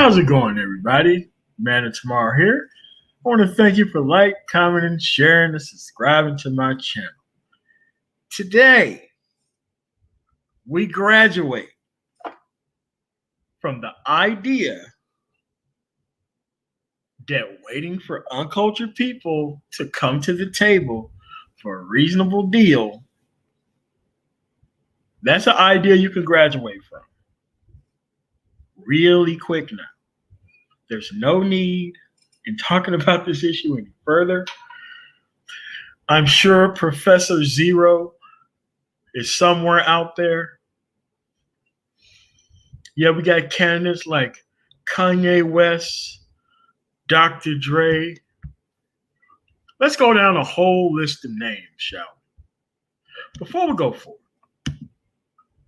How's it going, everybody? Man of Tomorrow here. I want to thank you for commenting, sharing, and subscribing to my channel. Today, we graduate from the idea that waiting for uncultured people to come to the table for a reasonable deal, that's an idea you can graduate from really quick now. There's no need in talking about this issue any further. I'm sure Professor Zero is somewhere out there. Yeah, we got candidates like Kanye West, Dr. Dre. Let's go down a whole list of names, shall we? Before we go forward,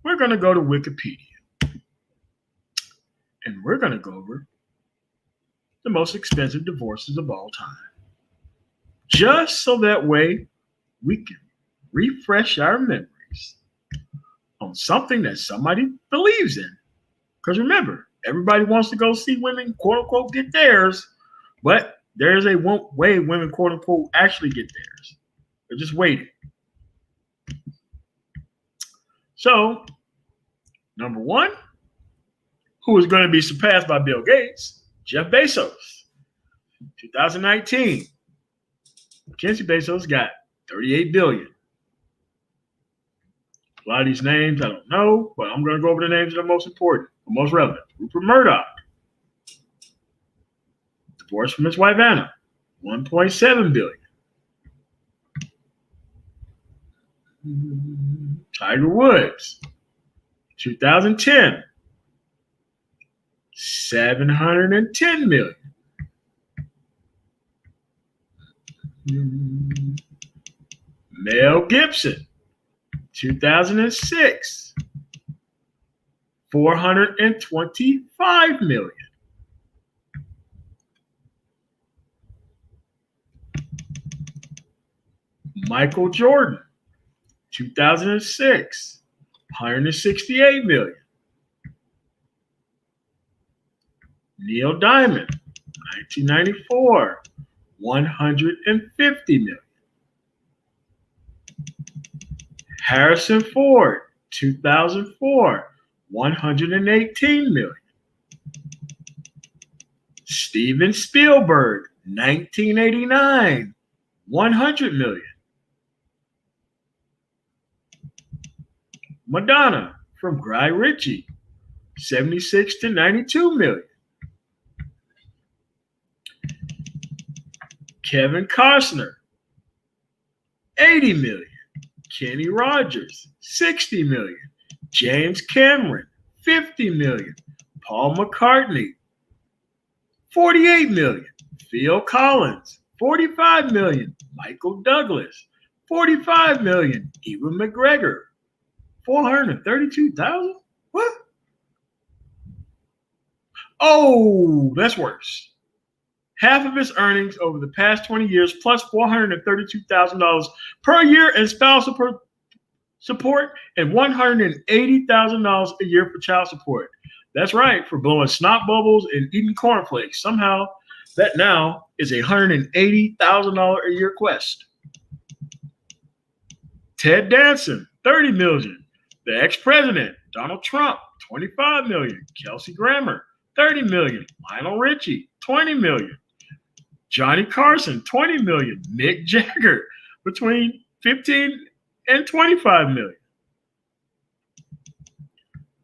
we're going to go to Wikipedia. and we're going to go over the most expensive divorces of all time. Just so that way we can refresh our memories on something that somebody believes in. Because remember, everybody wants to go see women, quote unquote, get theirs, but there is a way women, quote unquote, actually get theirs. They're just waiting. So, number one, who is going to be surpassed by Bill Gates? Jeff Bezos. 2019, Mackenzie Bezos got $38 billion. A lot of these names I don't know, but I'm going to go over the names that are most important, or most relevant. Rupert Murdoch, divorced from his wife Anna, $1.7 billion. Tiger Woods, 2010, $710 million. Mel Gibson, 2006, $425 million. Michael Jordan, 2006, $168 million. Neil Diamond, 1994, $150 million. Harrison Ford, 2004, $118 million. Steven Spielberg, 1989, $100 million. Madonna from Guy Ritchie, 76 to 92 million. Kevin Costner, 80 million. Kenny Rogers, 60 million. James Cameron, 50 million. Paul McCartney, 48 million. Phil Collins, 45 million. Michael Douglas, 45 million. Ewan McGregor, 432,000? What? Oh, that's worse. Half of his earnings over the past 20 years, plus $432,000 per year in spousal support and $180,000 a year for child support. That's right, for blowing snot bubbles and eating cornflakes. Somehow, that now is a $180,000 a year quest. Ted Danson, $30 million. The ex-president, Donald Trump, $25 million. Kelsey Grammer, $30 million. Lionel Richie, $20 million. Johnny Carson, $20 million. Mick Jagger, between $15 and $25 million.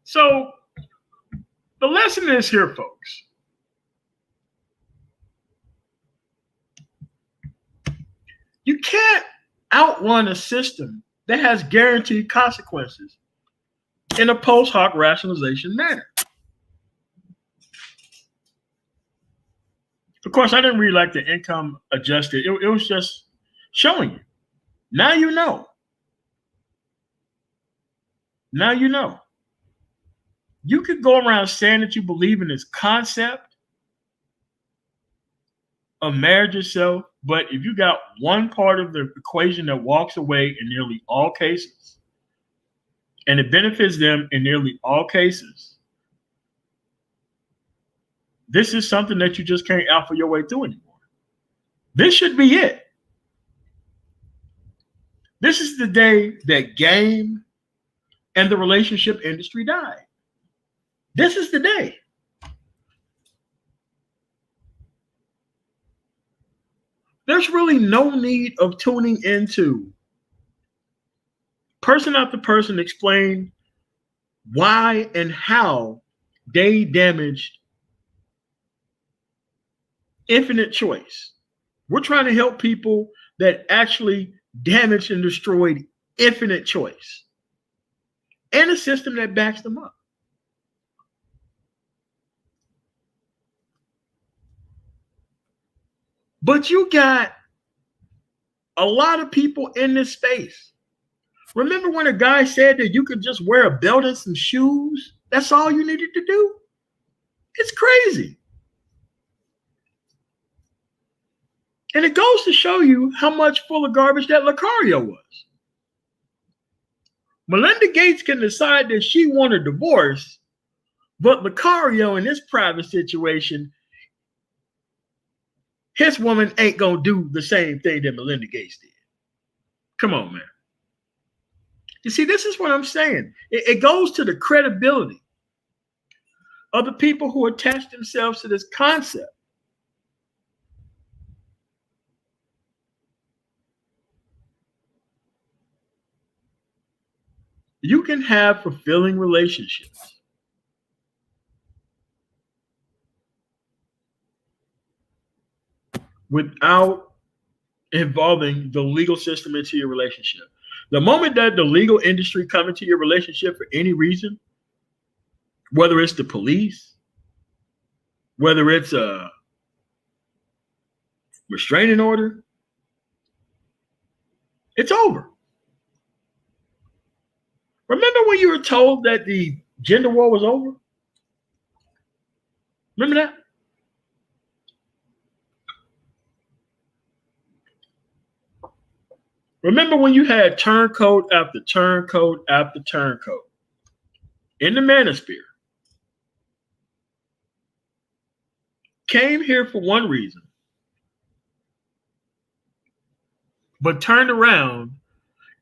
So the lesson is here, folks. You can't outrun a system that has guaranteed consequences in a post hoc rationalization manner. Of course, I didn't really like the income adjusted. It was just showing you. Now you know. Now you know. You could go around saying that you believe in this concept of marriage itself, but if you got one part of the equation that walks away in nearly all cases, and it benefits them in nearly all cases, this is something that you just can't alpha your way through anymore. This should be it. This is the day that game and the relationship industry died. This is the day. There's really no need of tuning into person after person explain why and how they damaged infinite choice. We're trying to help people that actually damaged and destroyed infinite choice and a system that backs them up. But you got a lot of people in this space. Remember when a guy said that you could just wear a belt and some shoes? That's all you needed to do? It's crazy. And it goes to show you how much full of garbage that Lucario was. Melinda Gates can decide that she wants a divorce, but Lucario in this private situation, his woman ain't going to do the same thing that Melinda Gates did. Come on, man. You see, this is what I'm saying. It goes to the credibility of the people who attach themselves to this concept. You can have fulfilling relationships without involving the legal system into your relationship. The moment that the legal industry come into your relationship for any reason, whether it's the police, whether it's a restraining order, it's over. Remember when you were told that the gender war was over? Remember that? Remember when you had turncoat after turncoat after turncoat in the manosphere came here for one reason, but turned around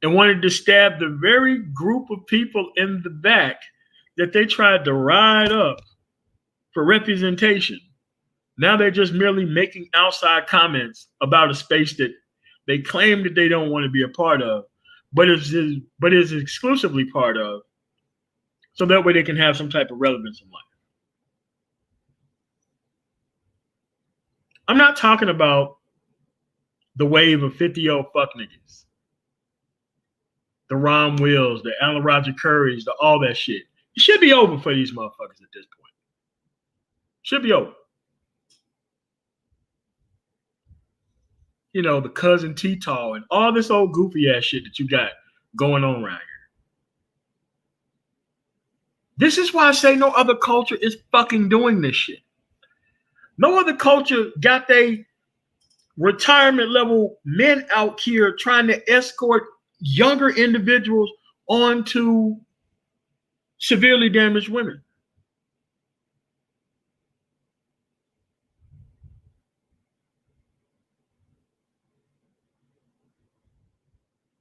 and wanted to stab the very group of people in the back that they tried to ride up for representation. Now they're just merely making outside comments about a space that they claim that they don't want to be a part of, but is exclusively part of, so that way they can have some type of relevance in life. I'm not talking about the wave of 50-year-old fuck niggas, the Ron Wills, the Alan Roger Currys, the all that shit. It should be over for these motherfuckers at this point. Should be over. You know, the cousin T-Tall and all this old goofy ass shit that you got going on around here. This is why I say no other culture is fucking doing this shit. No other culture got they retirement level men out here trying to escort younger individuals onto severely damaged women.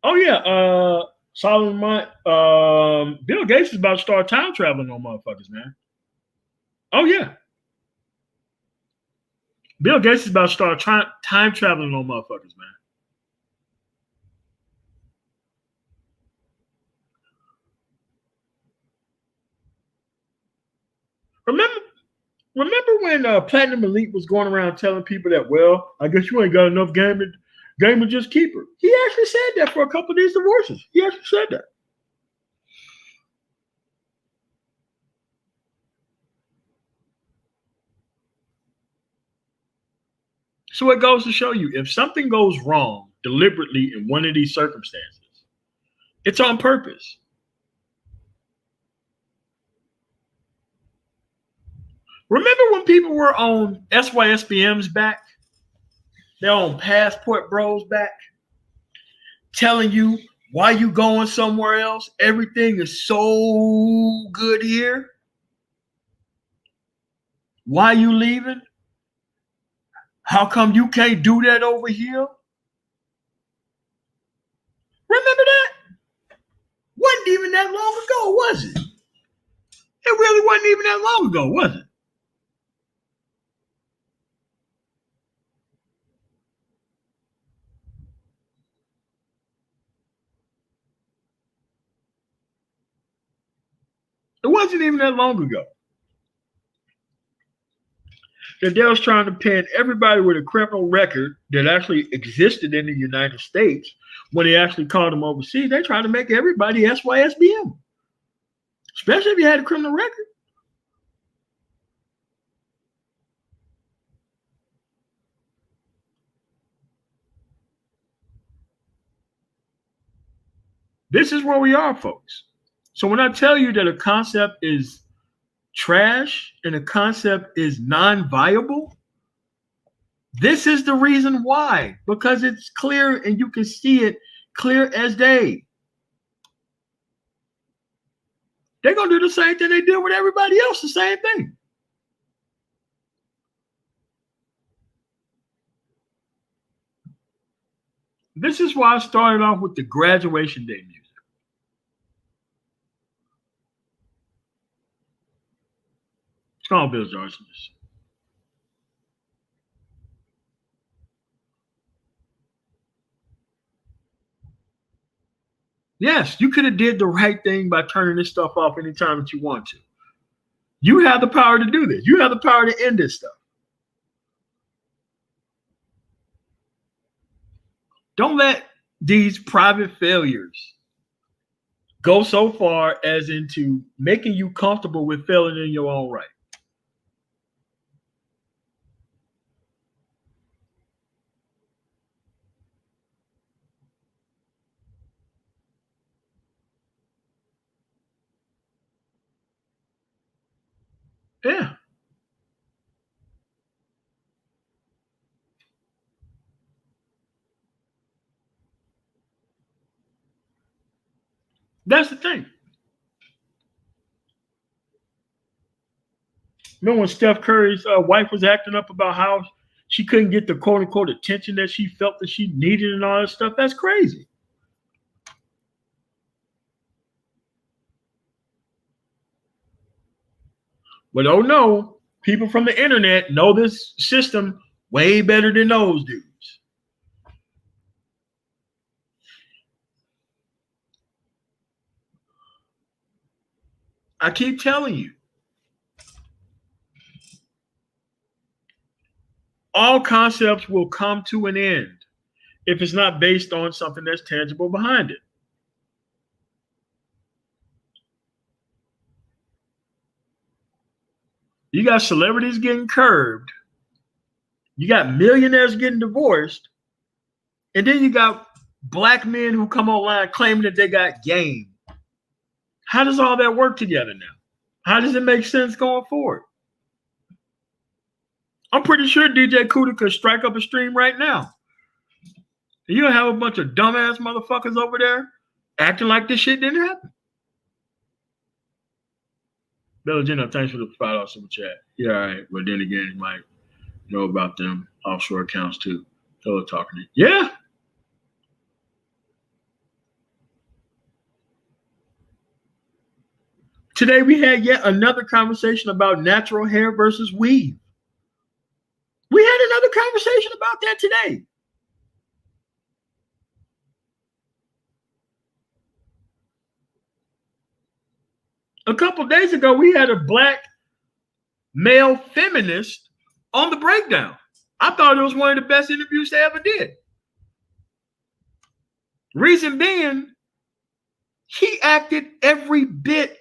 Oh yeah, Solomon, Bill Gates is about to start time traveling on motherfuckers, man. Oh yeah, Bill Gates is about to start time traveling on motherfuckers, man. Remember when Platinum Elite was going around telling people that, well, I guess you ain't got enough game to just keep her. He actually said that for a couple of these divorces. He actually said that. So it goes to show you, if something goes wrong deliberately in one of these circumstances, it's on purpose. Remember when people were on SYSBM's back? They're on Passport Bros back, telling you why you going somewhere else. Everything is so good here. Why you leaving? How come you can't do that over here? Remember that? Wasn't even that long ago, was it? It really wasn't even that long ago, was it? It wasn't even that long ago that they was trying to pin everybody with a criminal record that actually existed in the United States when they actually called them overseas. They tried to make everybody SYSBM, especially if you had a criminal record. This is where we are, folks. So when I tell you that a concept is trash and a concept is non-viable, this is the reason why. Because it's clear and you can see it clear as day. They're going to do the same thing they did with everybody else, the same thing. This is why I started off with the graduation day music. It's called Bill Johnson. Yes, you could have did the right thing by turning this stuff off anytime that you want to. You have the power to do this. You have the power to end this stuff. Don't let these private failures go so far as into making you comfortable with failing in your own right. Yeah. That's the thing. Remember when Steph Curry's wife was acting up about how she couldn't get the quote unquote attention that she felt that she needed and all that stuff? That's crazy. But oh no, people from the internet know this system way better than those dudes. I keep telling you, all concepts will come to an end if it's not based on something that's tangible behind it. You got celebrities getting curbed, you got millionaires getting divorced, and then you got black men who come online claiming that they got game. How does all that work together now? How does it make sense going forward? I'm pretty sure DJ Kuda could strike up a stream right now. And you'll have a bunch of dumbass motherfuckers over there acting like this shit didn't happen. Bella Jenna, thanks for the $5 super chat. Yeah, all right. But then again, you might know about them offshore accounts too. Fellow talking to you. Yeah. Today we had yet another conversation about natural hair versus weave. We had another conversation about that today. A couple days ago, we had a black male feminist on the breakdown. I thought it was one of the best interviews they ever did. Reason being, he acted every bit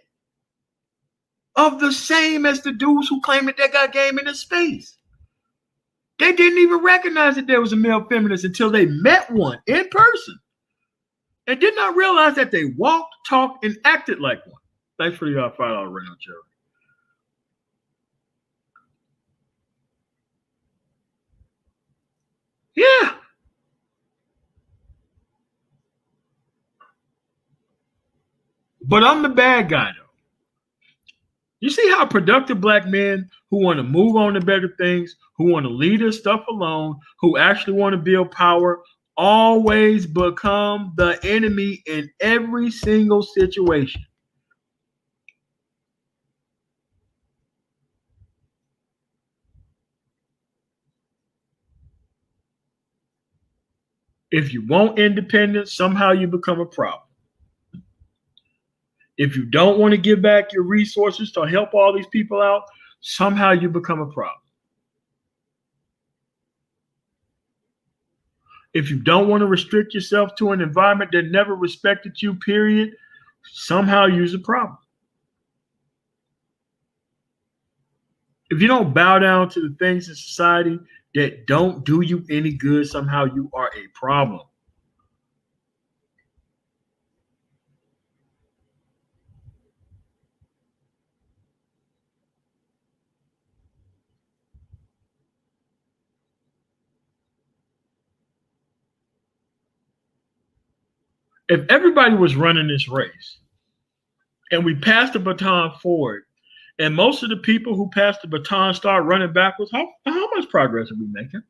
of the same as the dudes who claim that they got game in the space. They didn't even recognize that there was a male feminist until they met one in person and did not realize that they walked, talked, and acted like one. Thanks for the $5 Reno Cherry. Yeah. But I'm the bad guy, though. You see how productive black men who want to move on to better things, who want to leave their stuff alone, who actually want to build power, always become the enemy in every single situation. If you want independence, somehow you become a problem. If you don't want to give back your resources to help all these people out, somehow you become a problem. If you don't want to restrict yourself to an environment that never respected you, period, somehow you're a problem. If you don't bow down to the things in society that don't do you any good, somehow you are a problem. If everybody was running this race and we passed the baton forward, and most of the people who passed the baton start running backwards, how much progress are we making?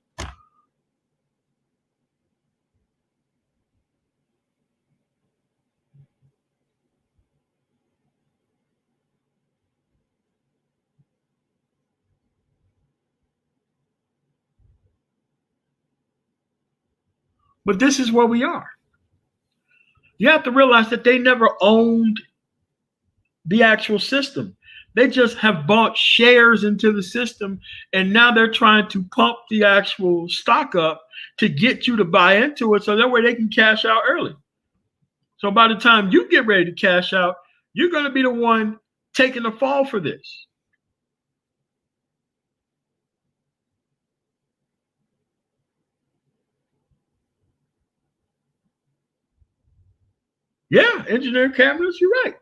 But this is where we are. You have to realize that they never owned the actual system. They just have bought shares into the system, and now they're trying to pump the actual stock up to get you to buy into it so that way they can cash out early. So by the time you get ready to cash out, you're going to be the one taking the fall for this. Yeah, engineer cabinets, you're right.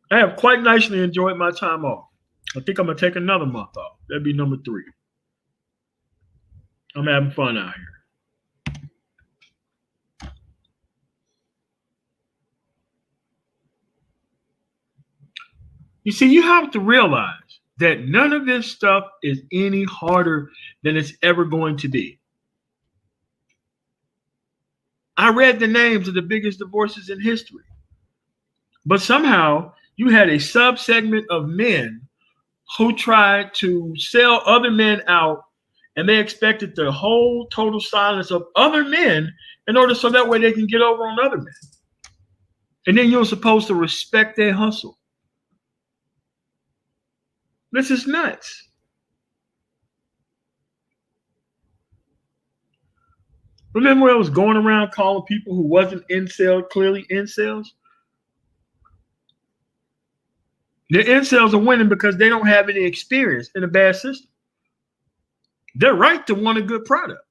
I have quite nicely enjoyed my time off. I think I'm going to take another month off. That'd be number 3. I'm having fun out here. You see, you have to realize that none of this stuff is any harder than it's ever going to be. I read the names of the biggest divorces in history. But somehow you had a subsegment of men who tried to sell other men out, and they expected the whole total silence of other men in order so that way they can get over on other men. And then you're supposed to respect their hustle. This is nuts. Remember when I was going around calling people who wasn't incel clearly incels? The incels are winning because they don't have any experience in a bad system. They're right to want a good product,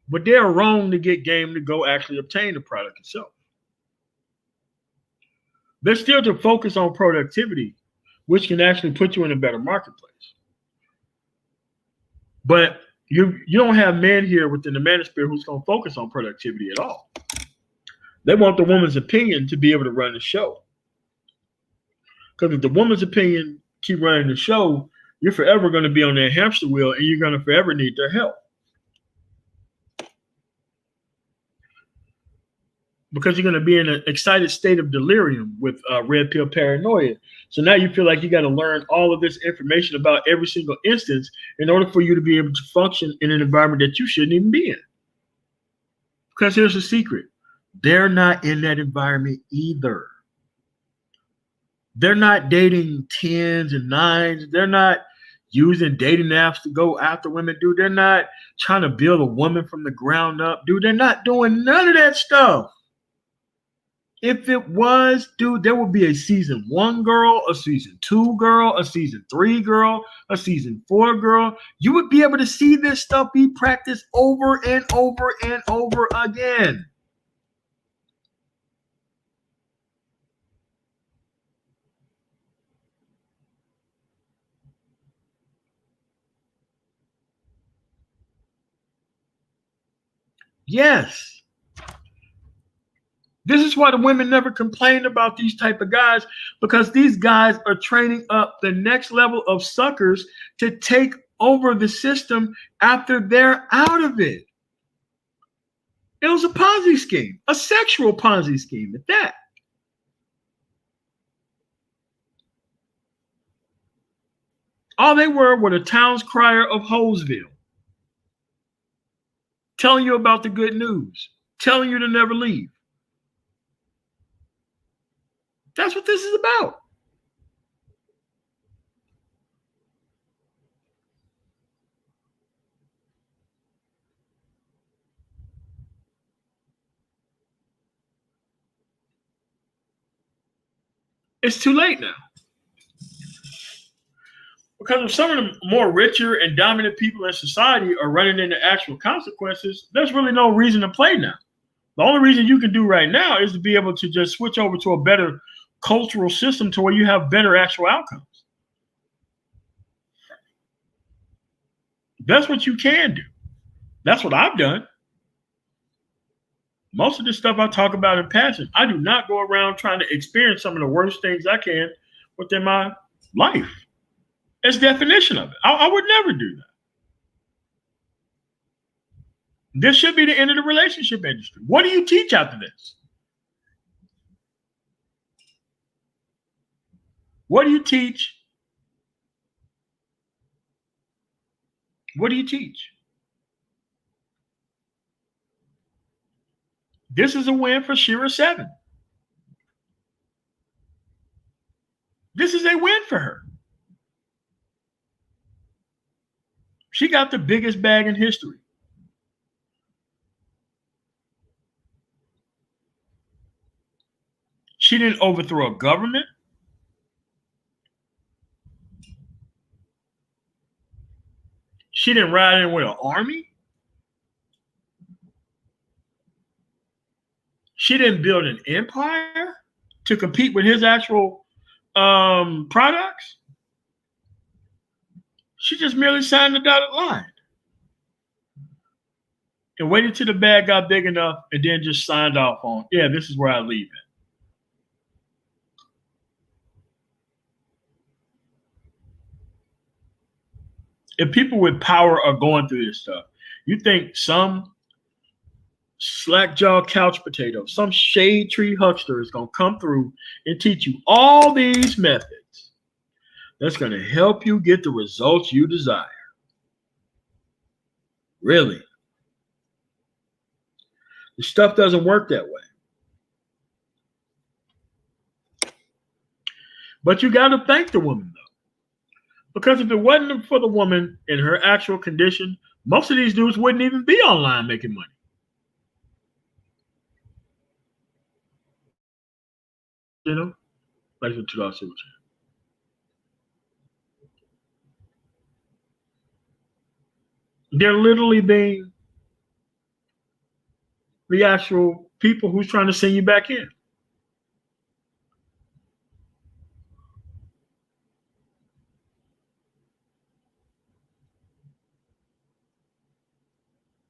but they're wrong to get game to go actually obtain the product itself. They're still to focus on productivity, which can actually put you in a better marketplace. But you don't have men here within the manosphere who's going to focus on productivity at all. They want the woman's opinion to be able to run the show. Because if the woman's opinion keep running the show, you're forever going to be on their hamster wheel, and you're going to forever need their help. Because you're going to be in an excited state of delirium with red pill paranoia. So now you feel like you got to learn all of this information about every single instance in order for you to be able to function in an environment that you shouldn't even be in. Because here's the secret. They're not in that environment either. They're not dating 10s and 9s. They're not using dating apps to go after women, dude. They're not trying to build a woman from the ground up, dude. They're not doing none of that stuff. If it was, dude, there would be a season 1 girl, a season 2 girl, a season 3 girl, a season 4 girl. You would be able to see this stuff be practiced over and over and over again. Yes. This is why the women never complain about these type of guys, because these guys are training up the next level of suckers to take over the system after they're out of it. It was a Ponzi scheme, a sexual Ponzi scheme at that. All they were the town's crier of Hoseville, telling you about the good news, telling you to never leave. That's what this is about. It's too late now. Because if some of the more richer and dominant people in society are running into actual consequences, there's really no reason to play now. The only reason you can do right now is to be able to just switch over to a better cultural system to where you have better actual outcomes. That's what you can do. That's what I've done. Most of the stuff I talk about in passing, I do not go around trying to experience some of the worst things I can within my life. It's definition of it. I would never do that. This should be the end of the relationship industry. What do you teach after this? What do you teach? What do you teach? This is a win for Shira 7. This is a win for her. She got the biggest bag in history. She didn't overthrow a government. She didn't ride in with an army. She didn't build an empire to compete with his actual products. She just merely signed the dotted line and waited till the bag got big enough and then just signed off on, yeah, this is where I leave it. If people with power are going through this stuff, you think some slack-jawed couch potato, some shade tree huckster is going to come through and teach you all these methods that's going to help you get the results you desire? Really? The stuff doesn't work that way. But you got to thank the woman, though. Because if it wasn't for the woman in her actual condition, most of these dudes wouldn't even be online making money. You know? Like the $2 super chat. They're literally being the actual people who's trying to send you back in.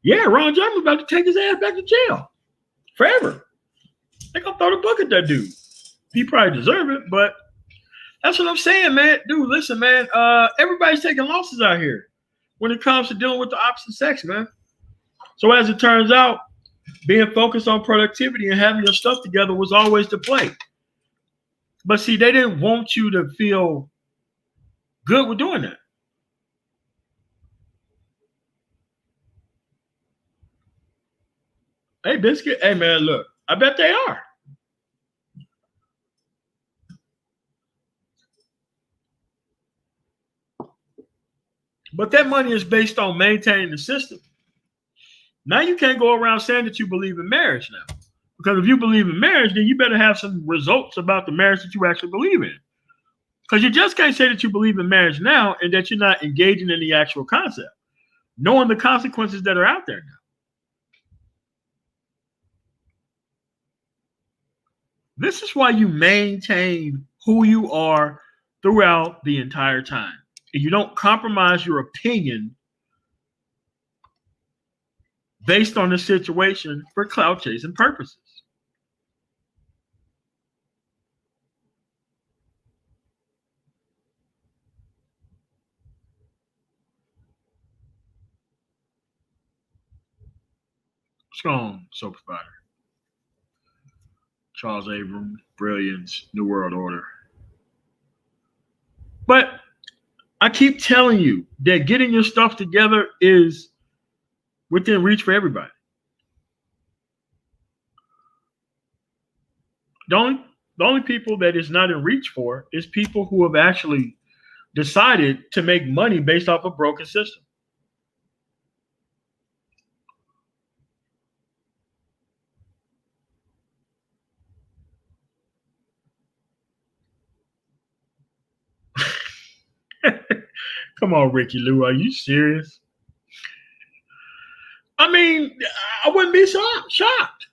Yeah, Ron John's about to take his ass back to jail forever. They're gonna throw the book at that dude. He probably deserve it, but that's what I'm saying, man. Dude, listen, man. Everybody's taking losses out here when it comes to dealing with the opposite sex, man. So as it turns out, being focused on productivity and having your stuff together was always the play. But see, they didn't want you to feel good with doing that. Hey, Biscuit. Hey, man, look. I bet they are. But that money is based on maintaining the system. Now you can't go around saying that you believe in marriage now. Because if you believe in marriage, then you better have some results about the marriage that you actually believe in. Because you just can't say that you believe in marriage now and that you're not engaging in the actual concept, knowing the consequences that are out there now. This is why you maintain who you are throughout the entire time. And you don't compromise your opinion based on the situation for clout chasing purposes. What's going on, soap provider? Charles Abrams, Brilliance, New World Order. But I keep telling you that getting your stuff together is within reach for everybody. The only people that is not in reach for is people who have actually decided to make money based off a broken system. Come on, Ricky Lou, are you serious? I mean, I wouldn't be shocked.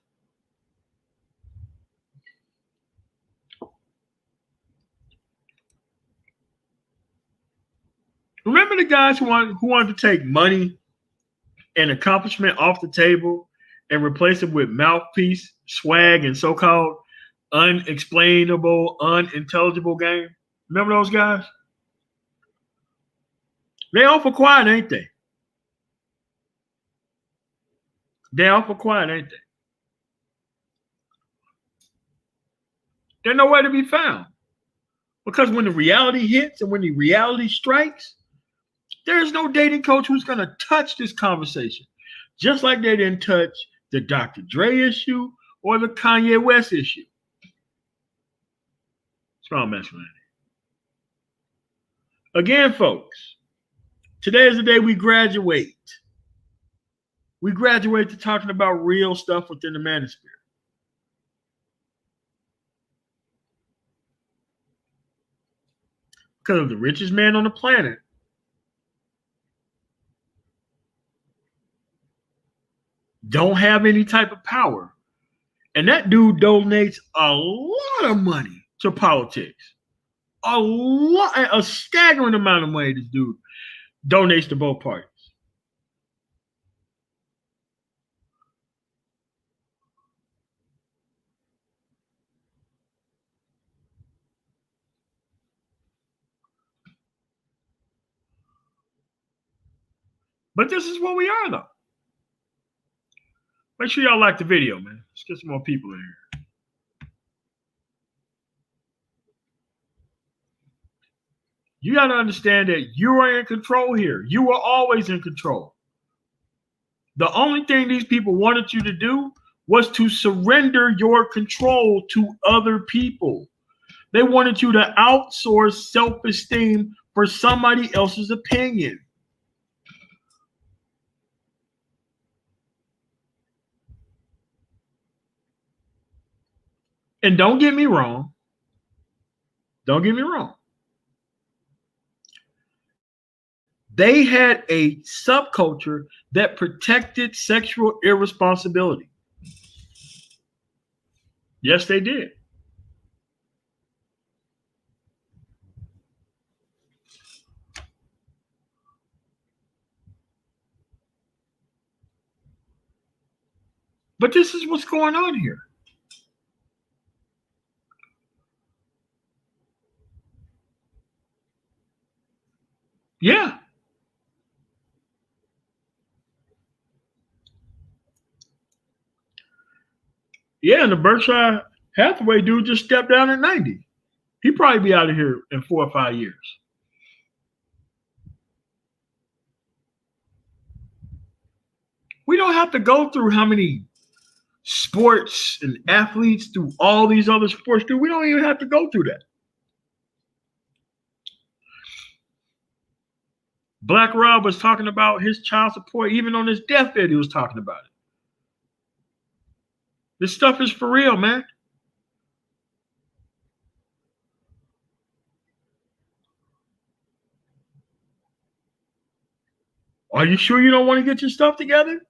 Remember the guys who wanted to take money and accomplishment off the table and replace it with mouthpiece, swag, and so-called unexplainable, unintelligible game? Remember those guys? They awful quiet, ain't they? They awful quiet, ain't they? They're nowhere to be found. Because when the reality hits and when the reality strikes, there's no dating coach who's going to touch this conversation. Just like they didn't touch the Dr. Dre issue or the Kanye West issue. Strong masculinity. Again, folks, today is the day we graduate. We graduate to talking about real stuff within the manosphere. Because of the richest man on the planet don't have any type of power. And that dude donates a lot of money to politics. A staggering amount of money this dude donates to both parties. But this is what we are, though. Make sure y'all like the video, man. Let's get some more people in here. You got to understand that you are in control here. You are always in control. The only thing these people wanted you to do was to surrender your control to other people. They wanted you to outsource self-esteem for somebody else's opinion. And don't get me wrong. Don't get me wrong. They had a subculture that protected sexual irresponsibility. Yes, they did. But this is what's going on here. Yeah. Yeah, and the Berkshire Hathaway dude just stepped down at 90. He'd probably be out of here in 4 or 5 years. We don't have to go through how many sports and athletes through all these other sports do. We don't even have to go through that. Black Rob was talking about his child support. Even on his deathbed, he was talking about it. This stuff is for real, man. Are you sure you don't want to get your stuff together?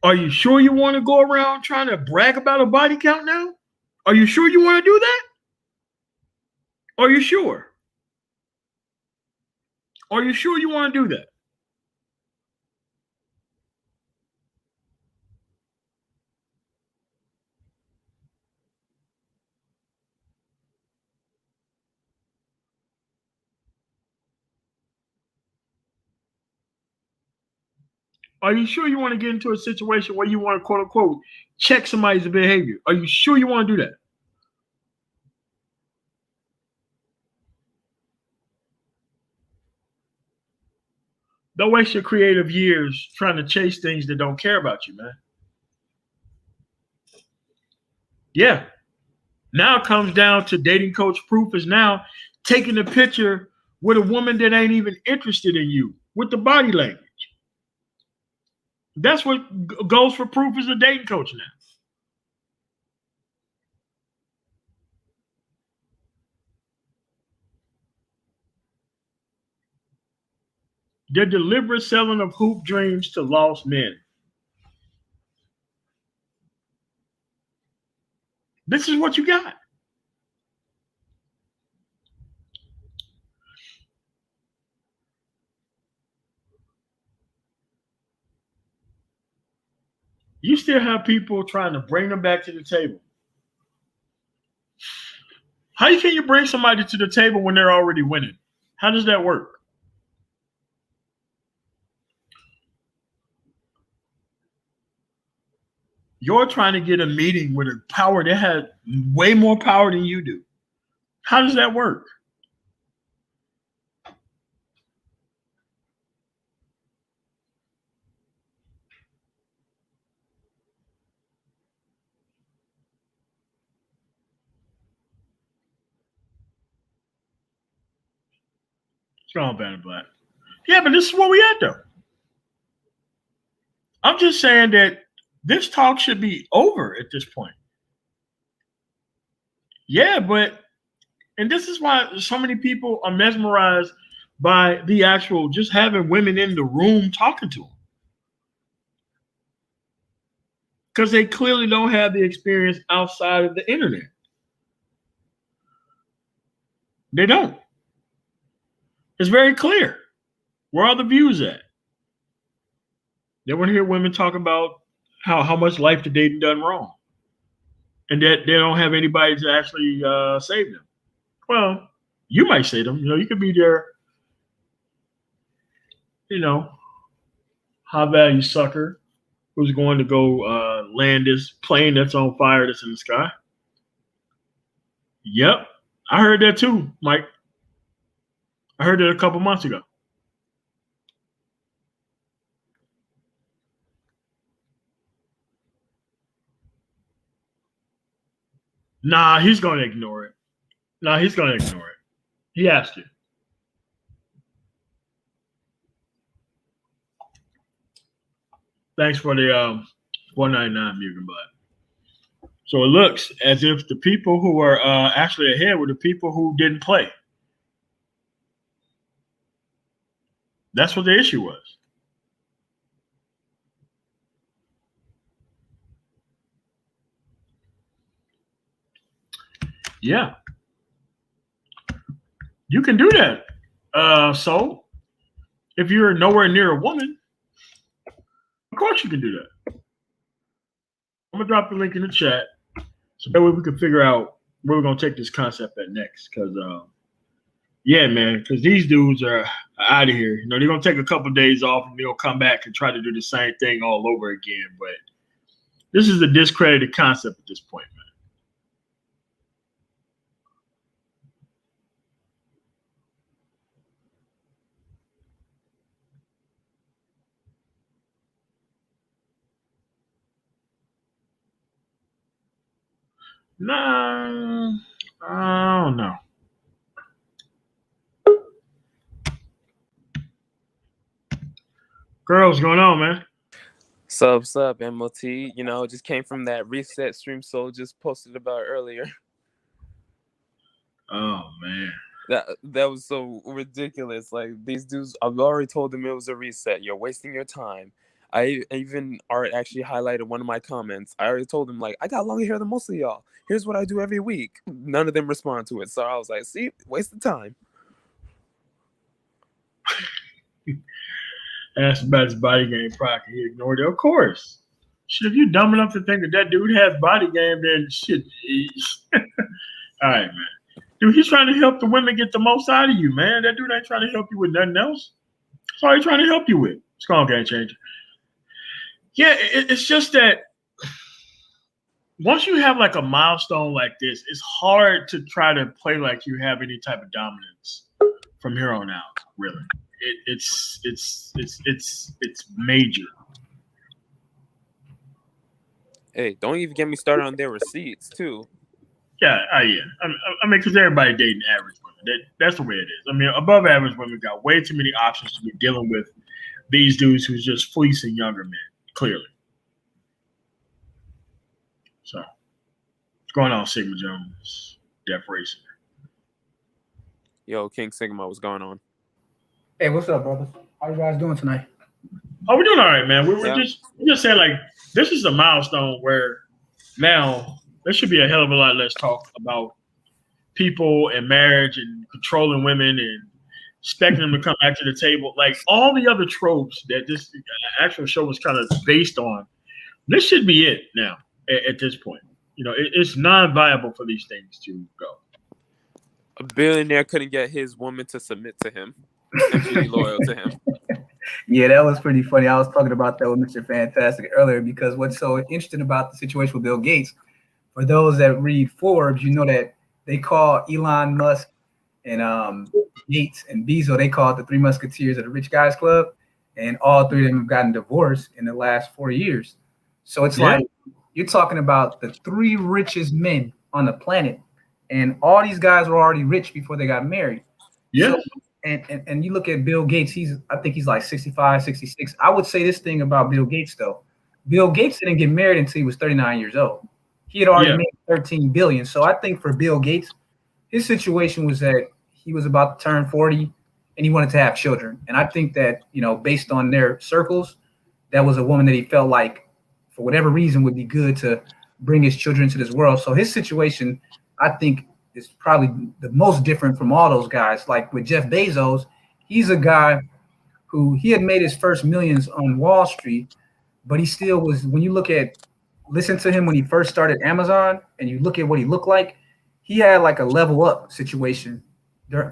Are you sure you want to go around trying to brag about a body count now? Are you sure you want to do that? Are you sure? Are you sure you want to do that? Are you sure you want to get into a situation where you want to, quote unquote, check somebody's behavior? Are you sure you want to do that? Don't waste your creative years trying to chase things that don't care about you, man. Yeah. Now it comes down to dating coach proof is now taking a picture with a woman that ain't even interested in you with the body language. That's what goes for proof as a dating coach now. The deliberate selling of hoop dreams to lost men. This is what you got. You still have people trying to bring them back to the table. How can you bring somebody to the table when they're already winning? How does that work? You're trying to get a meeting with a power that has way more power than you do. How does that work? Strong band of black. Yeah, but this is where we at though. I'm just saying that this talk should be over at this point. Yeah, and this is why so many people are mesmerized by the actual just having women in the room talking to them. Because they clearly don't have the experience outside of the internet. They don't. It's very clear. Where are the views at? They want to hear women talk about how much life that they've done wrong. And that they don't have anybody to actually save them. Well, you might save them. You could be their, high value sucker who's going to go land this plane that's on fire that's in the sky. Yep. I heard that too, Mike. I heard it a couple months ago. Nah, he's going to ignore it. He has to. Thanks for the $1.99 Mugen Blood. So it looks as if the people who are actually ahead were the people who didn't play. That's what the issue was. Yeah. You can do that. So if you're nowhere near a woman, of course you can do that. I'm going to drop the link in the chat so that way we can figure out where we're going to take this concept at next. Because, yeah, man, because these dudes are out of here. They're going to take a couple of days off and they'll come back and try to do the same thing all over again. But this is a discredited concept at this point, man. Nah, I don't know. Girl, what's going on, man? What's up, MOT? Just came from that reset stream Soul just posted about earlier. Oh, man. That was so ridiculous. Like, these dudes, I've already told them it was a reset. You're wasting your time. I even actually highlighted one of my comments. I already told them, like, I got longer hair than most of y'all. Here's what I do every week. None of them respond to it. So I was like, see, waste of time. Asked about his body game prior. He ignored it. Of course. Shit, if you're dumb enough to think that dude has body game, then shit. All right, man. Dude, he's trying to help the women get the most out of you, man. That dude ain't trying to help you with nothing else. That's all he's trying to help you with. It's called Game Changer. Yeah, it's just that once you have like a milestone like this, it's hard to try to play like you have any type of dominance from here on out, really. It's major. Hey, don't even get me started on their receipts too. Yeah. I mean, because everybody dating average women. That's the way it is. I mean, above average women got way too many options to be dealing with these dudes who's just fleecing younger men, clearly. So, what's going on, Sigma Jones, Def Racer? Yo, King Sigma, what's going on? Hey, what's up, brothers? How you guys doing tonight? Oh, we're doing all right, man. We're just saying, like, this is a milestone where now there should be a hell of a lot less talk about people and marriage and controlling women and expecting them to come back to the table. Like, all the other tropes that this actual show was kind of based on This should be it now at this point. It's non-viable for these things to go. A billionaire couldn't get his woman to submit to him and be loyal to him. Yeah, that was pretty funny. I was talking about that with Mr. Fantastic earlier because what's so interesting about the situation with Bill Gates, for those that read Forbes, you know that they call Elon Musk and Gates and Bezos, they call it the Three Musketeers of the Rich Guys Club, and all three of them have gotten divorced in the last 4 years. So it's like you're talking about the three richest men on the planet, and all these guys were already rich before they got married. Yeah. So, and you look at Bill Gates, I think he's like 65, 66. I would say this thing about Bill Gates, though. Bill Gates didn't get married until he was 39 years old. He had already made 13 billion. So I think for Bill Gates, his situation was that he was about to turn 40 and he wanted to have children. And I think that, based on their circles, that was a woman that he felt like, for whatever reason, would be good to bring his children into this world. So his situation, I think, is probably the most different from all those guys. Like with Jeff Bezos, he's a guy who he had made his first millions on Wall Street, but he still was, when you listen to him when he first started Amazon and you look at what he looked like, he had like a level up situation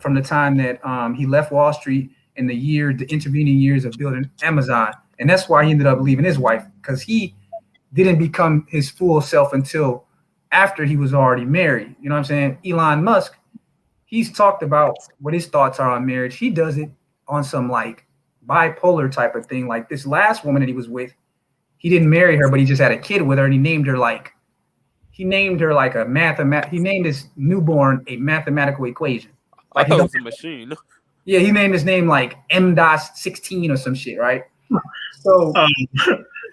from the time that he left Wall Street and the intervening years of building Amazon. And that's why he ended up leaving his wife, because he didn't become his full self until after he was already married. You know what I'm saying? Elon Musk, he's talked about what his thoughts are on marriage. He does it on some like bipolar type of thing. Like this last woman that he was with, he didn't marry her, but he just had a kid with her, and he named her like he named his newborn a mathematical equation. I thought it was a machine. Yeah, he named his name like M.16 or some shit, right? So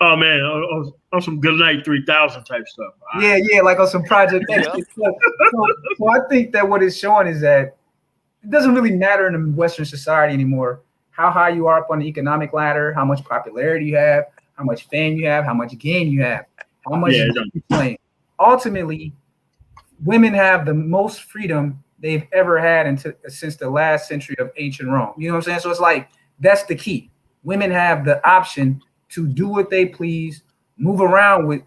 oh man, on some good night 3000 type stuff. Yeah, like on some Project X. So I think that what it's showing is that it doesn't really matter in a Western society anymore how high you are up on the economic ladder, how much popularity you have, how much fame you have, how much gain you have, how much you claim. Ultimately, women have the most freedom they've ever had since the last century of ancient Rome. You know what I'm saying? So it's like that's the key. Women have the option to do what they please, move around with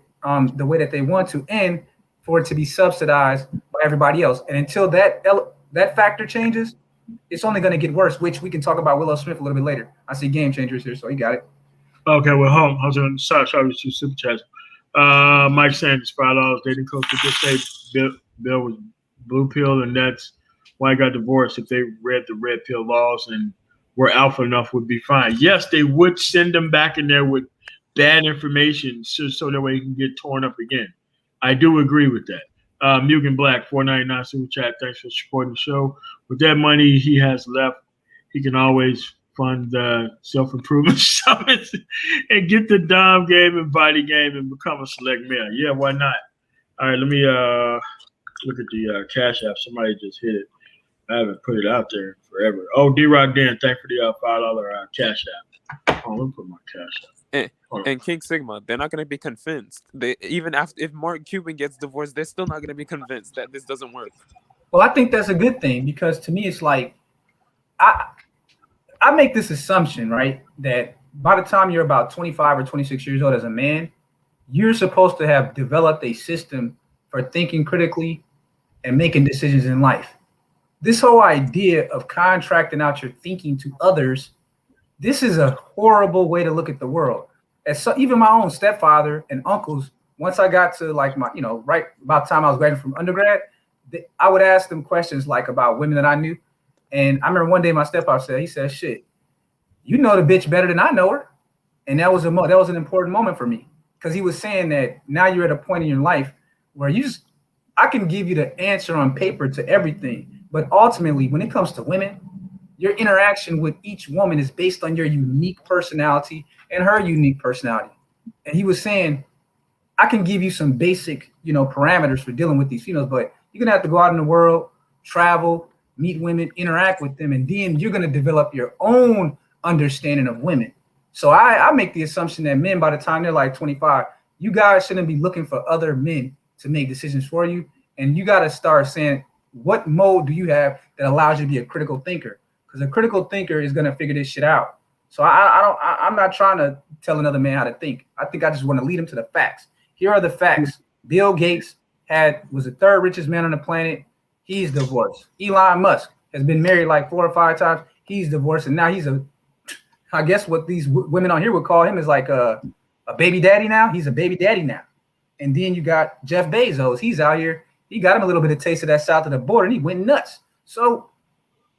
the way that they want to, and for it to be subsidized by everybody else. And until that factor changes, it's only going to get worse, which we can talk about Willow Smith a little bit later. I see Game Changers here, so he got it. Okay, well, hold on. Sorry, with you, Super Chats. Mike Sanders, $5. Dating coach would just say Bill was blue pill, and that's why I got divorced. If they read the red pill laws and were alpha enough, would be fine. Yes, they would send them back in there with bad information so that way he can get torn up again. I do agree with that. Mugen Black, $4.99 Super Chat. Thanks for supporting the show. With that money he has left, he can always fund self-improvement summits and get the Dom game and body game and become a select man. Yeah, why not? All right, let me look at the Cash App. Somebody just hit it. I haven't put it out there forever. Oh, D-Rock Dan, thanks for the $5 Cash App. Oh, let me put my Cash App. And King Sigma, they're not going to be convinced. Even if Mark Cuban gets divorced, they're still not going to be convinced that this doesn't work. Well, I think that's a good thing, because to me, it's like I make this assumption, right, that by the time you're about 25 or 26 years old as a man, you're supposed to have developed a system for thinking critically and making decisions in life. This whole idea of contracting out your thinking to others, this is a horrible way to look at the world. Even my own stepfather and uncles, once I got to like my, right about the time I was graduating from undergrad, I would ask them questions like about women that I knew. And I remember one day my stepfather said, shit, you know the bitch better than I know her. And that was an important moment for me, because he was saying that now you're at a point in your life where I can give you the answer on paper to everything. But ultimately, when it comes to women, your interaction with each woman is based on your unique personality and her unique personality. And he was saying, I can give you some basic, parameters for dealing with these females, but you're going to have to go out in the world, travel, meet women, interact with them, and then you're going to develop your own understanding of women. So I make the assumption that men, by the time they're like 25, you guys shouldn't be looking for other men to make decisions for you. And you got to start saying, what mode do you have that allows you to be a critical thinker? Because a critical thinker is going to figure this shit out. So I'm not trying to tell another man how to think. I think I just want to lead him to the facts. Here are the facts. Bill Gates was the third richest man on the planet. He's divorced. Elon Musk has been married like 4 or 5 times. He's divorced, and now I guess what these women on here would call him is like a baby daddy now. He's a baby daddy now. And then you got Jeff Bezos. He's out here. He got him a little bit of taste of that south of the border, and he went nuts. So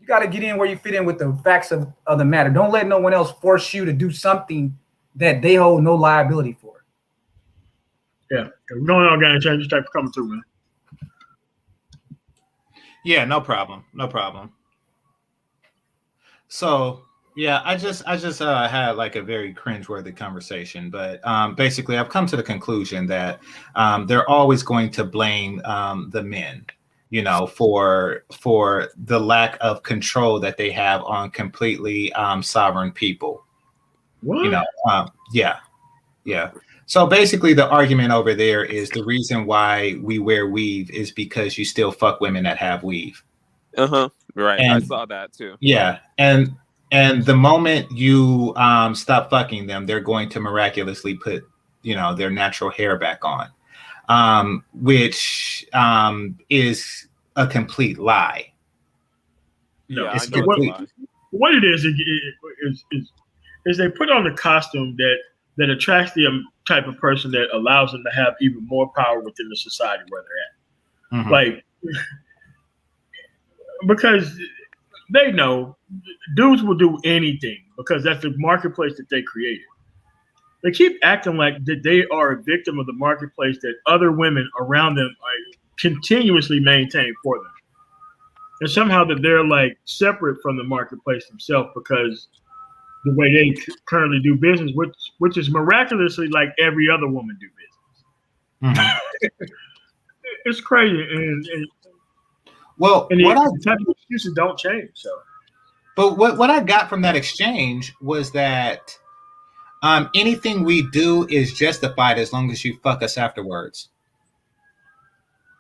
you got to get in where you fit in with the facts of the matter. Don't let no one else force you to do something that they hold no liability for. Yeah, we don't all got to change. Thanks for coming through, man. Yeah, no problem. No problem. So yeah, I just had like a very cringeworthy conversation, but basically I've come to the conclusion that they're always going to blame the men, you know, for the lack of control that they have on completely sovereign people. What? You know, yeah. So basically the argument over there is the reason why we wear weave is because you still fuck women that have weave. Right. And I saw that too. Yeah. And the moment you stop fucking them, they're going to miraculously put, you know, their natural hair back on, which is a complete lie. No, it's what it is they put on the costume that attracts the type of person that allows them to have even more power within the society where they're at. Like, because they know dudes will do anything because that's the marketplace that they created. They keep acting like that they are a victim of the marketplace that other women around them are continuously maintain for them. And somehow that they're like separate from the marketplace themselves because the way they currently do business, which is miraculously like every other woman do business. It's crazy. And well, the type of excuses don't change. So, but what I got from that exchange was that anything we do is justified as long as you fuck us afterwards.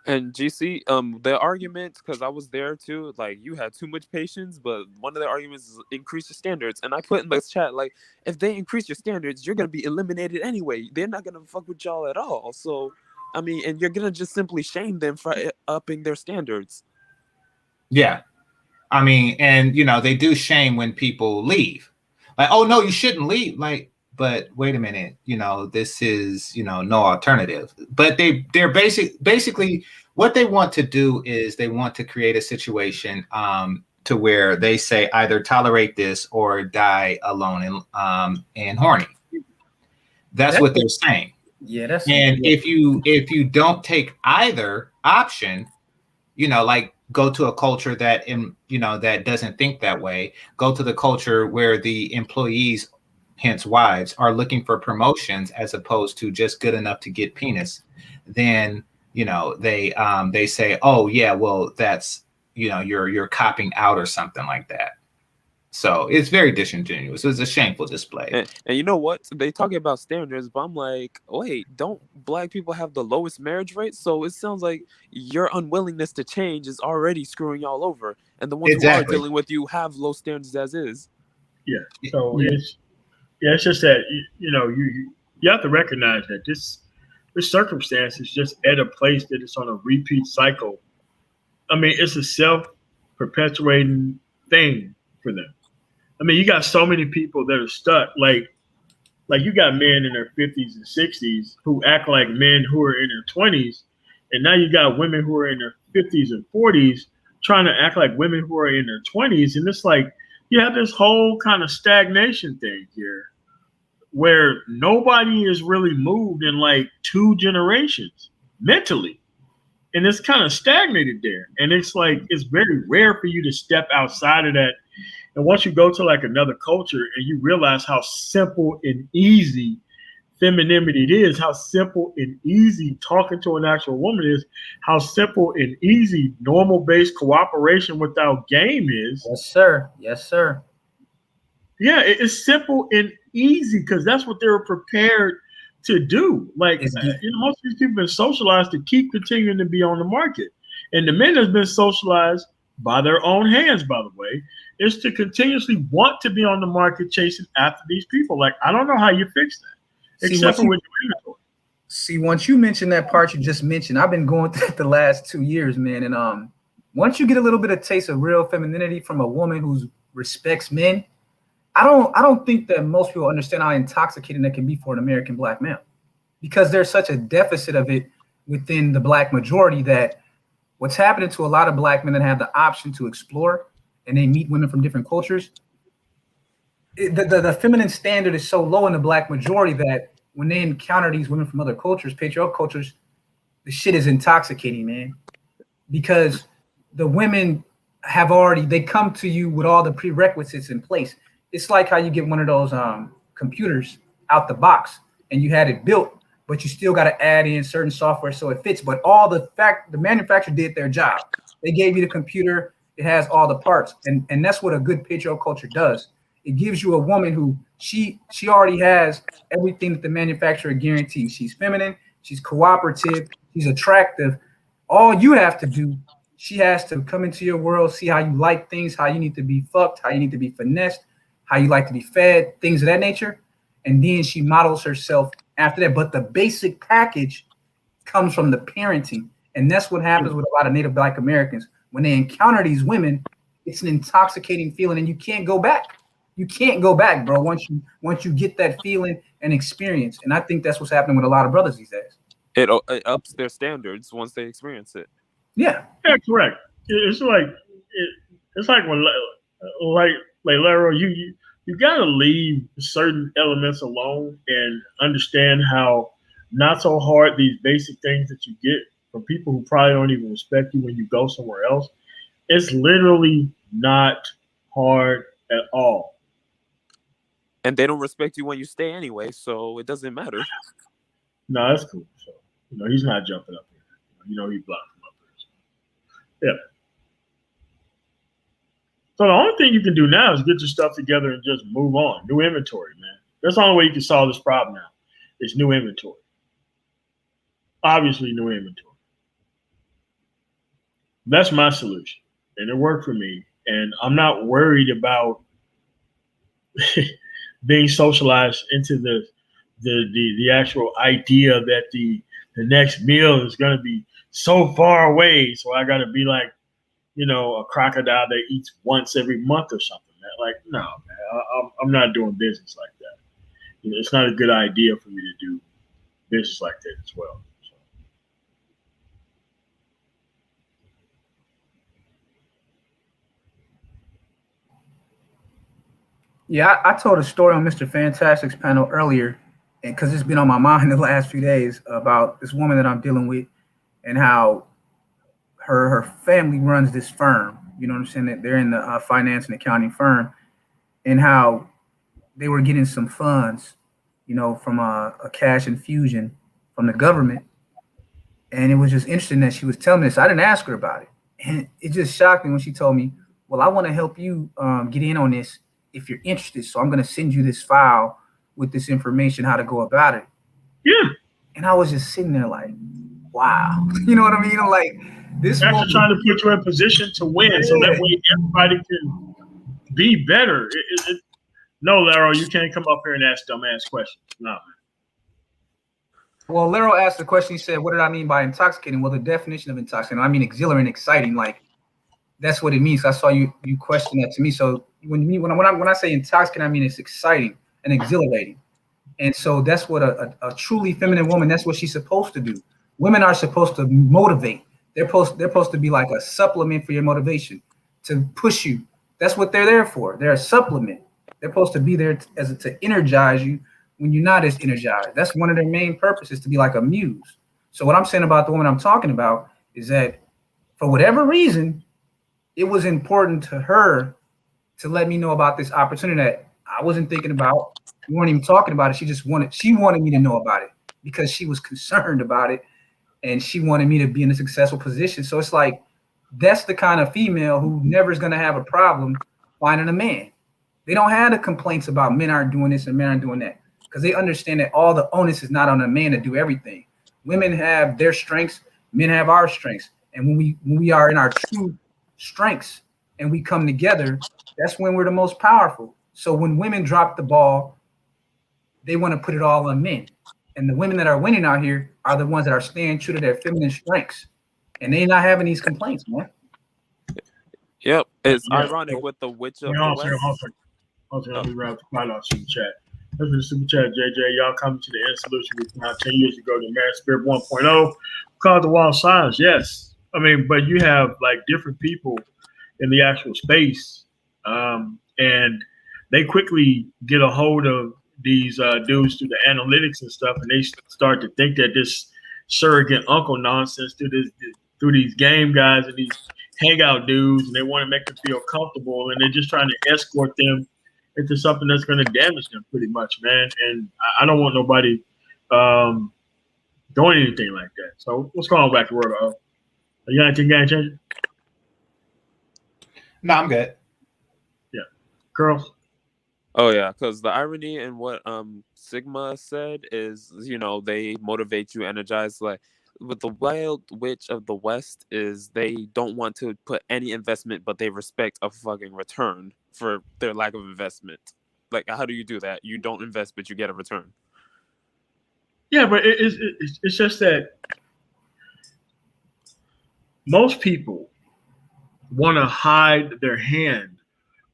And GC, the argument, because I was there too, like you had too much patience, but one of the arguments is increase your standards. And I put in the chat, like, if they increase your standards, you're gonna be eliminated anyway. They're not gonna fuck with y'all at all. So, I mean, and you're gonna just simply shame them for upping their standards. Yeah, I mean, and you know, they do shame when people leave. Like, oh no, you shouldn't leave. Like, but wait a minute, you know, this is, you know, no alternative. But they're basically what they want to do is they want to create a situation to where they say either tolerate this or die alone and horny. That's what they're saying. Yeah, that's and if you don't take either option, you know, like go to a culture that that doesn't think that way, go to the culture where the employees, hence wives, are looking for promotions as opposed to just good enough to get penis, then you know they say, oh yeah, well that's, you know, you're copping out or something like that. So it's very disingenuous. It's a shameful display. And you know what? They talking about standards, but I'm like, wait, don't black people have the lowest marriage rate? So it sounds like your unwillingness to change is already screwing y'all over, and the ones who are dealing with you have low standards as is. Yeah. So it's just that you have to recognize that this circumstance is just at a place that it's on a repeat cycle. I mean, it's a self-perpetuating thing for them. I mean, you got so many people that are stuck. Like you got men in their 50s and 60s who act like men who are in their 20s, and now you got women who are in their 50s and 40s trying to act like women who are in their 20s, and it's like you have this whole kind of stagnation thing here, where nobody is really moved in like 2 generations mentally. And it's kind of stagnated there. And it's like, it's very rare for you to step outside of that. And once you go to like another culture and you realize how simple and easy femininity is, how simple and easy talking to an actual woman is, how simple and easy normal based cooperation without game is. Yes, sir. Yes, sir. Yeah, it's simple and easy because that's what they were prepared to do. Like, most of these people have been socialized to keep continuing to be on the market. And the men has been socialized by their own hands, by the way, is to continuously want to be on the market chasing after these people. Like, I don't know how you fix that, except for with your inventory. See, once you mention that part you just mentioned, I've been going through it the last 2 years, man. And once you get a little bit of taste of real femininity from a woman who respects men, I don't think that most people understand how intoxicating that can be for an American black male, because there's such a deficit of it within the black majority that what's happening to a lot of black men that have the option to explore and they meet women from different cultures, the feminine standard is so low in the black majority that when they encounter these women from other cultures, patriarchal cultures, the shit is intoxicating, man. Because the women they come to you with all the prerequisites in place. It's like how you get one of those computers out the box and you had it built, but you still got to add in certain software so it fits. But the manufacturer did their job. They gave you the computer. It has all the parts. And that's what a good patriarchal culture does. It gives you a woman who she already has everything that the manufacturer guarantees. She's feminine. She's cooperative. She's attractive. All you have to do, she has to come into your world, see how you like things, how you need to be fucked, how you need to be finessed, how you like to be fed, things of that nature. And then she models herself after that. But the basic package comes from the parenting. And that's what happens with a lot of Native Black Americans. When they encounter these women, it's an intoxicating feeling and you can't go back. You can't go back, bro, once you get that feeling and experience. And I think that's what's happening with a lot of brothers these days. It ups their standards once they experience it. Yeah, correct. It's like when Lero, you gotta leave certain elements alone and understand how not so hard these basic things that you get from people who probably don't even respect you when you go somewhere else. It's literally not hard at all. And they don't respect you when you stay anyway, so it doesn't matter. No, that's cool. So, he's not jumping up here. He blocked him up here. So. Yeah. So the only thing you can do now is get your stuff together and just move on. New inventory, man. That's the only way you can solve this problem now. It's new inventory. Obviously, new inventory. That's my solution. And it worked for me. And I'm not worried about being socialized into the actual idea that the next meal is going to be so far away. So I got to be like, a crocodile that eats once every month or something. Like, no, man, I'm not doing business like that. It's not a good idea for me to do business like that as well. So. Yeah, I told a story on Mr. Fantastic's panel earlier, and because it's been on my mind the last few days about this woman that I'm dealing with and how her family runs this firm. You know what I'm saying? That they're in the finance and accounting firm, and how they were getting some funds, from a cash infusion from the government. And it was just interesting that she was telling me this. I didn't ask her about it. And it just shocked me when she told me, well, I want to help you get in on this if you're interested. So I'm going to send you this file with this information, how to go about it. Yeah. And I was just sitting there like, wow. You know what I mean? I'm like, this woman trying to put you in position to win, so that way everybody can be better. No, Lero, you can't come up here and ask dumbass questions. No. Well, Lero asked the question. He said, what did I mean by intoxicating? Well, the definition of intoxicating, I mean exhilarating, exciting. Like, that's what it means. I saw you question that to me. So when I say intoxicating, I mean it's exciting and exhilarating. And so that's what a truly feminine woman, that's what she's supposed to do. Women are supposed to motivate. They're supposed to be like a supplement for your motivation, to push you. That's what they're there for. They're a supplement. They're supposed to be there to energize you when you're not as energized. That's one of their main purposes, to be like a muse. So what I'm saying about the woman I'm talking about is that for whatever reason, it was important to her to let me know about this opportunity that I wasn't thinking about. We weren't even talking about it. She wanted me to know about it because she was concerned about it, and she wanted me to be in a successful position. So it's like, that's the kind of female who never is going to have a problem finding a man. They don't have the complaints about men aren't doing this and men aren't doing that, because they understand that all the onus is not on a man to do everything. Women have their strengths, men have our strengths. And when we are in our true strengths and we come together, that's when we're the most powerful. So when women drop the ball, they want to put it all on men. And the women that are winning out here are the ones that are staying true to their feminine strengths. And they're not having these complaints, man. Yep. It's ironic with the witch of the West. Also, let me wrap the fight off super chat. That's for the super chat, JJ. Y'all coming to the end solution we found 10 years ago, the Man Spirit 1.0, called the wall signs. Yes. I mean, but you have like different people in the actual space, and they quickly get a hold of these dudes through the analytics and stuff, and they start to think that this surrogate uncle nonsense through these game guys and these hangout dudes, and they want to make them feel comfortable, and they're just trying to escort them into something that's going to damage them pretty much, man. And I don't want nobody doing anything like that. So what's going on back to World of O? You got anything game changer? No, I'm good. Yeah. Girls? Oh yeah, because the irony in what Sigma said is, you know, they motivate you, energize. Like with the Wild Witch of the West is they don't want to put any investment, but they respect a fucking return for their lack of investment. Like, how do you do that? You don't invest, but you get a return. Yeah, but it's just that most people want to hide their hand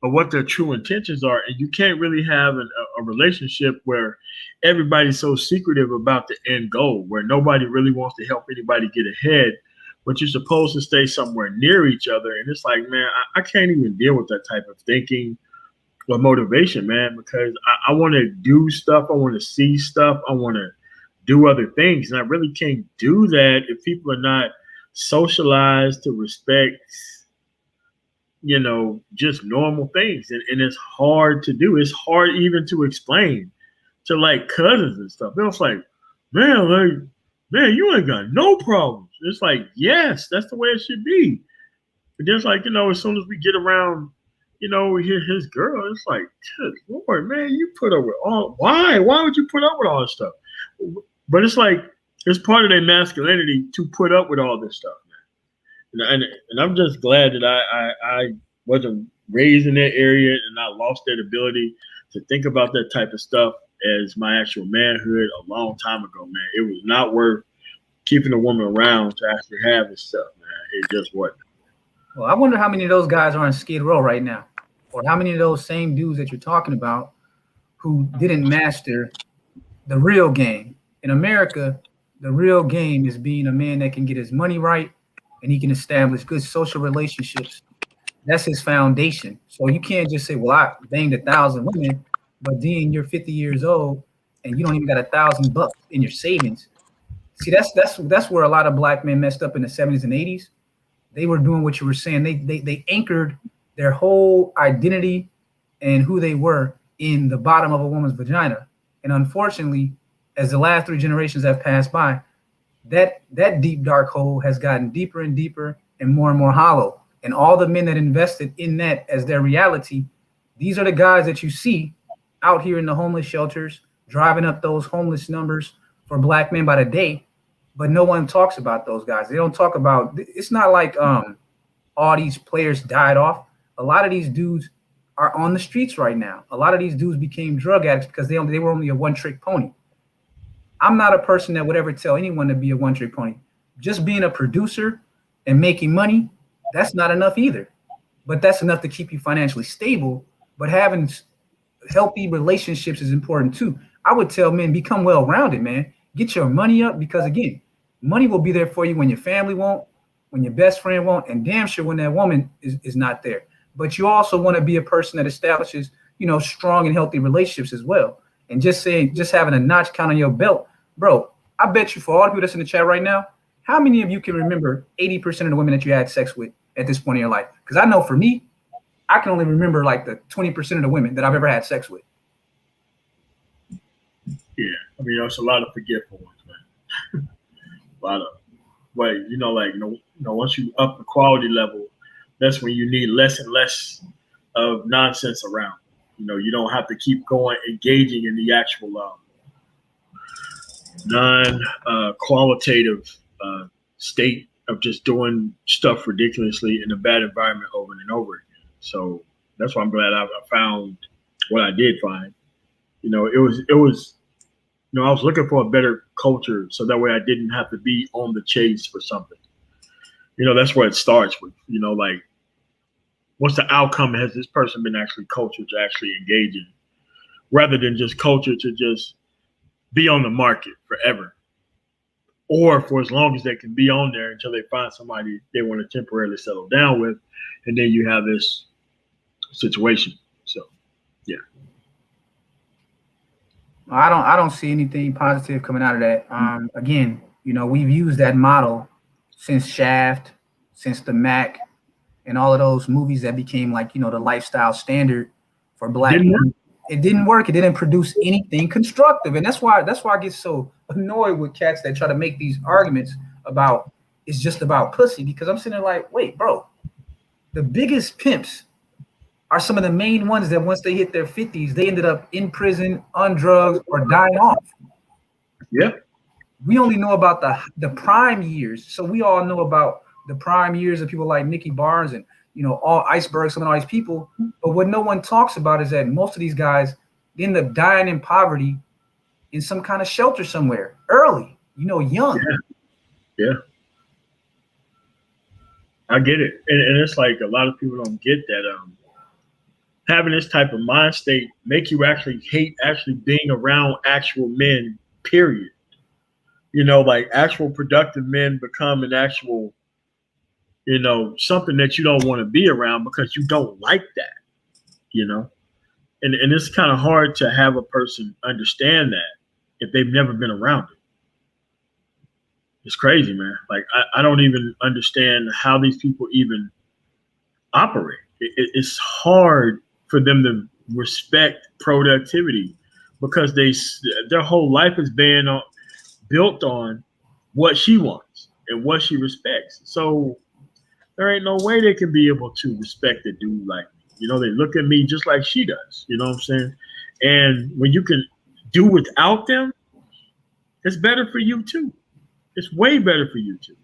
of what their true intentions are, and you can't really have a relationship where everybody's so secretive about the end goal, where nobody really wants to help anybody get ahead, but you're supposed to stay somewhere near each other. And it's like, man, I can't even deal with that type of thinking or motivation, man, because I want to do stuff, I want to see stuff, I want to do other things, and I really can't do that if people are not socialized to respect, you know, just normal things. And it's hard to do. It's hard even to explain to like cousins and stuff. It's like, man, you ain't got no problems. It's like, yes, that's the way it should be. But just like, you know, as soon as we get around, you know, we hear his girl, it's like, good Lord, man, you put up with all, why would you put up with all this stuff? But it's like, it's part of their masculinity to put up with all this stuff. And I'm just glad that I wasn't raised in that area and I lost that ability to think about that type of stuff as my actual manhood a long time ago, man. It was not worth keeping a woman around to actually have this stuff, man. It just wasn't. Well, I wonder how many of those guys are on Skid Row right now, or how many of those same dudes that you're talking about who didn't master the real game. In America, the real game is being a man that can get his money right and he can establish good social relationships. That's his foundation. So you can't just say, well, I banged 1,000 women, but then you're 50 years old and you don't even got $1,000 in your savings. See, that's where a lot of black men messed up in the 70s and 80s. They were doing what you were saying. They anchored their whole identity and who they were in the bottom of a woman's vagina. And unfortunately, as the last 3 generations have passed by, that deep dark hole has gotten deeper and deeper and more hollow. And all the men that invested in that as their reality, these are the guys that you see out here in the homeless shelters, driving up those homeless numbers for black men by the day. But no one talks about those guys. They don't talk about, it's not like all these players died off. A lot of these dudes are on the streets right now. A lot of these dudes became drug addicts because they were only a one-trick pony. I'm not a person that would ever tell anyone to be a one-trick pony. Just being a producer and making money, that's not enough either. But that's enough to keep you financially stable. But having healthy relationships is important too. I would tell men, become well-rounded, man. Get your money up because, again, money will be there for you when your family won't, when your best friend won't, and damn sure when that woman is not there. But you also want to be a person that establishes, you know, strong and healthy relationships as well. And just having a notch count on your belt, bro, I bet you for all the people that's in the chat right now, how many of you can remember 80% of the women that you had sex with at this point in your life? Because I know for me, I can only remember like the 20% of the women that I've ever had sex with. Yeah, I mean, there's a lot of forgetful ones, man. A lot of, but you know, like, you know, once you up the quality level, that's when you need less and less of nonsense around. You know, you don't have to keep engaging in the actual non-qualitative state of just doing stuff ridiculously in a bad environment over and over again. So that's why I'm glad I found what I did find. You know, it was, you know, I was looking for a better culture so that way I didn't have to be on the chase for something. You know, that's where it starts with, you know, like, what's the outcome? Has this person been actually cultured to actually engage in, rather than just cultured to just be on the market forever, or for as long as they can be on there until they find somebody they want to temporarily settle down with, and then you have this situation. So, yeah. I don't see anything positive coming out of that. Again, you know, we've used that model since Shaft, since the Mac, and all of those movies that became like, you know, the lifestyle standard for Black men. It didn't work. It didn't produce anything constructive, and that's why I get so annoyed with cats that try to make these arguments about it's just about pussy, because I'm sitting there like, wait, bro, the biggest pimps are some of the main ones that once they hit their 50s, they ended up in prison, on drugs, or dying off. Yeah. We only know about the prime years. So we all know about the prime years of people like Nicky Barnes and, you know, all Iceberg, some of all these people. But what no one talks about is that most of these guys end up dying in poverty in some kind of shelter somewhere early, you know, young. Yeah. I get it. And it's like a lot of people don't get that having this type of mind state make you actually hate actually being around actual men, period. You know, like actual productive men become an actual, you know, something that you don't want to be around because you don't like that, you know? And it's kind of hard to have a person understand that if they've never been around it. It's crazy, man. Like, I don't even understand how these people even operate. It's hard for them to respect productivity because their whole life is built on what she wants and what she respects. So there ain't no way they can be able to respect a dude like me. You know, they look at me just like she does. You know what I'm saying? And when you can do without them, it's better for you too. It's way better for you too.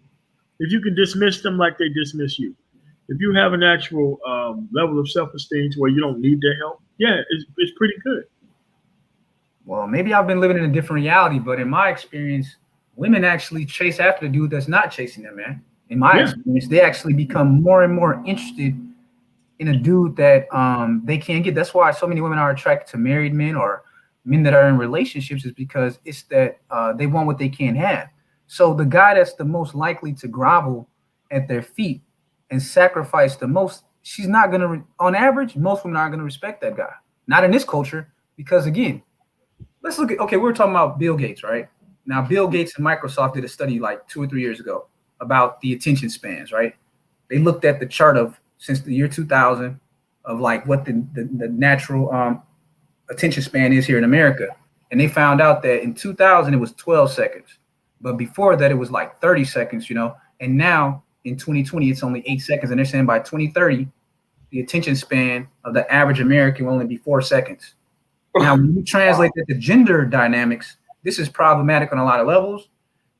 If you can dismiss them like they dismiss you. If you have an actual level of self-esteem to where you don't need their help, yeah, it's pretty good. Well, maybe I've been living in a different reality, but in my experience, women actually chase after the dude that's not chasing them, man. In my experience, they actually become more and more interested in a dude that they can't get. That's why so many women are attracted to married men or men that are in relationships, is because it's that they want what they can't have. So the guy that's the most likely to grovel at their feet and sacrifice the most, she's not going to, on average, most women aren't going to respect that guy. Not in this culture, because again, let's look at, okay, we were talking about Bill Gates, right? Now, Bill Gates and Microsoft did a study like 2 or 3 years ago about the attention spans, right? They looked at the chart of since the year 2000 of like what the natural attention span is here in America. And they found out that in 2000, it was 12 seconds. But before that, it was like 30 seconds, you know, and now in 2020, it's only 8 seconds. And they're saying by 2030, the attention span of the average American will only be 4 seconds. Now, when you translate that to gender dynamics, this is problematic on a lot of levels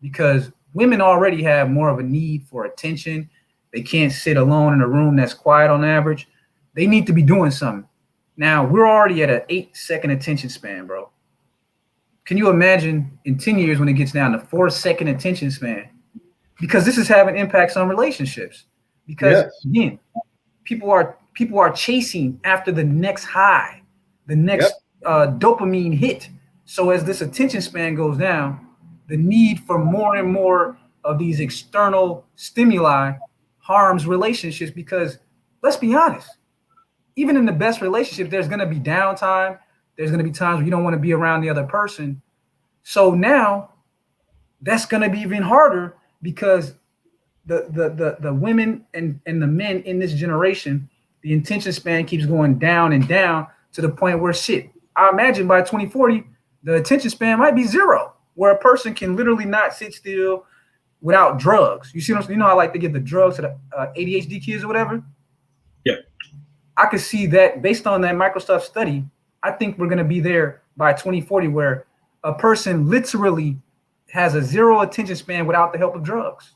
because women already have more of a need for attention. They can't sit alone in a room that's quiet on average. They need to be doing something. Now, we're already at an 8-second attention span, bro. Can you imagine in 10 years when it gets down to 4-second attention span? Because this is having impacts on relationships. Because again, people are chasing after the next high, the next dopamine hit. So as this attention span goes down, the need for more and more of these external stimuli harms relationships. Because let's be honest, even in the best relationship, there's going to be downtime. There's going to be times where you don't want to be around the other person. So now that's going to be even harder because the women and the men in this generation, the attention span keeps going down and down to the point where shit, I imagine by 2040, the attention span might be 0, where a person can literally not sit still without drugs. You see what I'm saying? You know, I like to give the drugs to the ADHD kids or whatever. Yeah. I could see that based on that Microsoft study. I think we're going to be there by 2040 where a person literally has a 0 attention span without the help of drugs.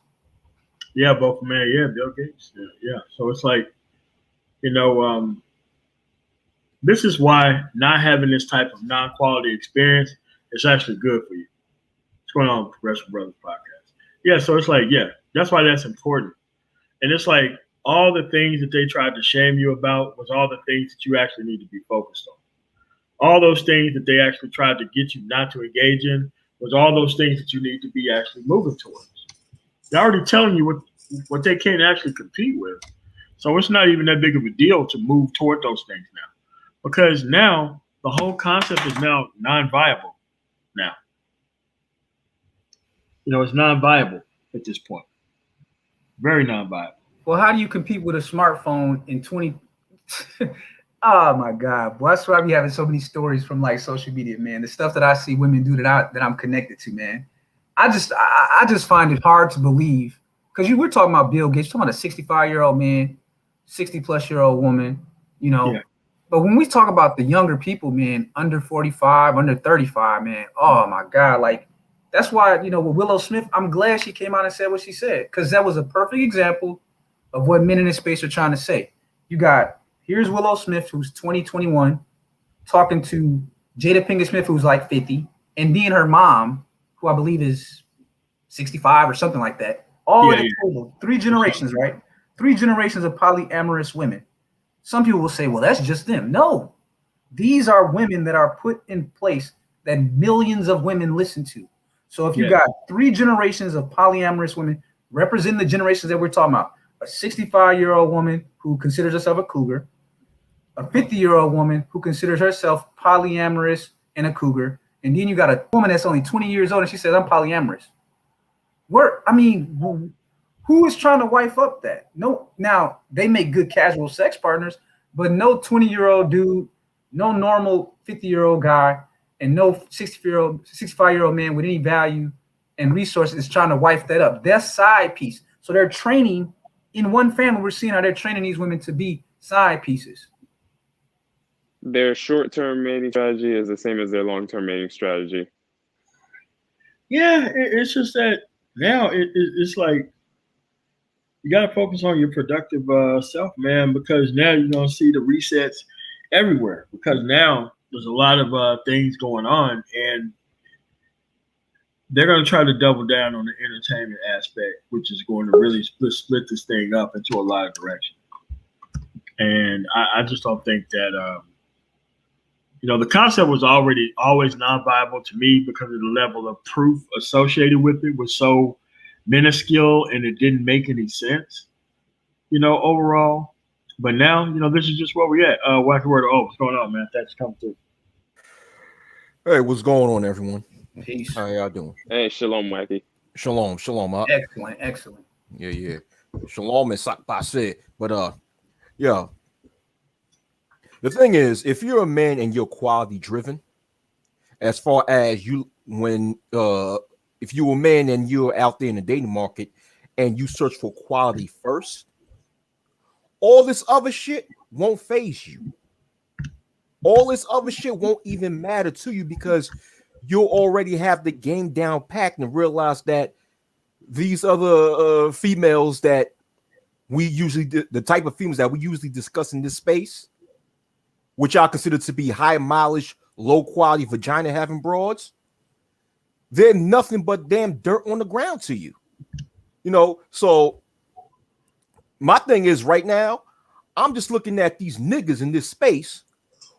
Yeah, both man. Yeah, Bill Gates. Yeah. So it's like, this is why not having this type of non-quality experience is actually good for you. What's going on with Progressive Brothers podcast? Yeah, so it's like, yeah, that's why that's important. And it's like all the things that they tried to shame you about was all the things that you actually need to be focused on. All those things that they actually tried to get you not to engage in was all those things that you need to be actually moving towards. They're already telling you what they can't actually compete with. So it's not even that big of a deal to move toward those things now. Because now the whole concept is now non-viable now. It's non-viable at this point. Very non-viable. Well, how do you compete with a smartphone in 20? Oh my God, boy, that's why I be having so many stories from like social media, man. The stuff that I see women do that I'm connected to, man. I just find it hard to believe, because we're talking about Bill Gates, talking about a 65-year-old man, 60-plus-year-old woman, Yeah. But when we talk about the younger people, man, under 45, under 35, man, oh my God, like that's why, with Willow Smith, I'm glad she came out and said what she said, because that was a perfect example of what men in this space are trying to say. Here's Willow Smith, who's 20, 21, talking to Jada Pinkett Smith, who's like 50, and me and her mom, who I believe is 65 or something like that, all at a table, 3 generations, right? 3 generations of polyamorous women. Some people will say, well, that's just them. No, these are women that are put in place that millions of women listen to. So if you got 3 generations of polyamorous women representing the generations that we're talking about, a 65-year-old woman who considers herself a cougar, a 50-year-old woman who considers herself polyamorous and a cougar, and then you got a woman that's only 20 years old and she says, I'm polyamorous. Who is trying to wife up that? No, now they make good casual sex partners, but no 20-year-old dude, no normal 50-year-old guy, and no 65-year-old man with any value and resources is trying to wife that up. They're side piece. So they're training in one family. We're seeing how they're training these women to be side pieces. Their short-term mating strategy is the same as their long-term mating strategy. Yeah, it's just that now it's like you got to focus on your productive self, man, because now you're going to see the resets everywhere, because now there's a lot of things going on, and they're going to try to double down on the entertainment aspect, which is going to really split this thing up into a lot of directions. And I just don't think that, the concept was always non-viable to me because of the level of proof associated with it was so minuscule and it didn't make any sense, overall. But now, this is just where we're at. Wacky Word. Oh, what's going on, man? Thanks for coming through. Hey, what's going on, everyone? Peace. How y'all doing? Hey, shalom, Wacky. Shalom. Excellent. Yeah. Shalom and surpassed. But yeah. The thing is, if you're a man and you're quality driven, as far as if you're a man and you're out there in the dating market and you search for quality first, all this other shit won't faze you. All this other shit won't even matter to you because you'll already have the game down packed and realize that these other females that we usually, the type of females that we usually discuss in this space, which I consider to be high mileage, low quality vagina having broads, they're nothing but damn dirt on the ground to you. So my thing is right now, I'm just looking at these niggas in this space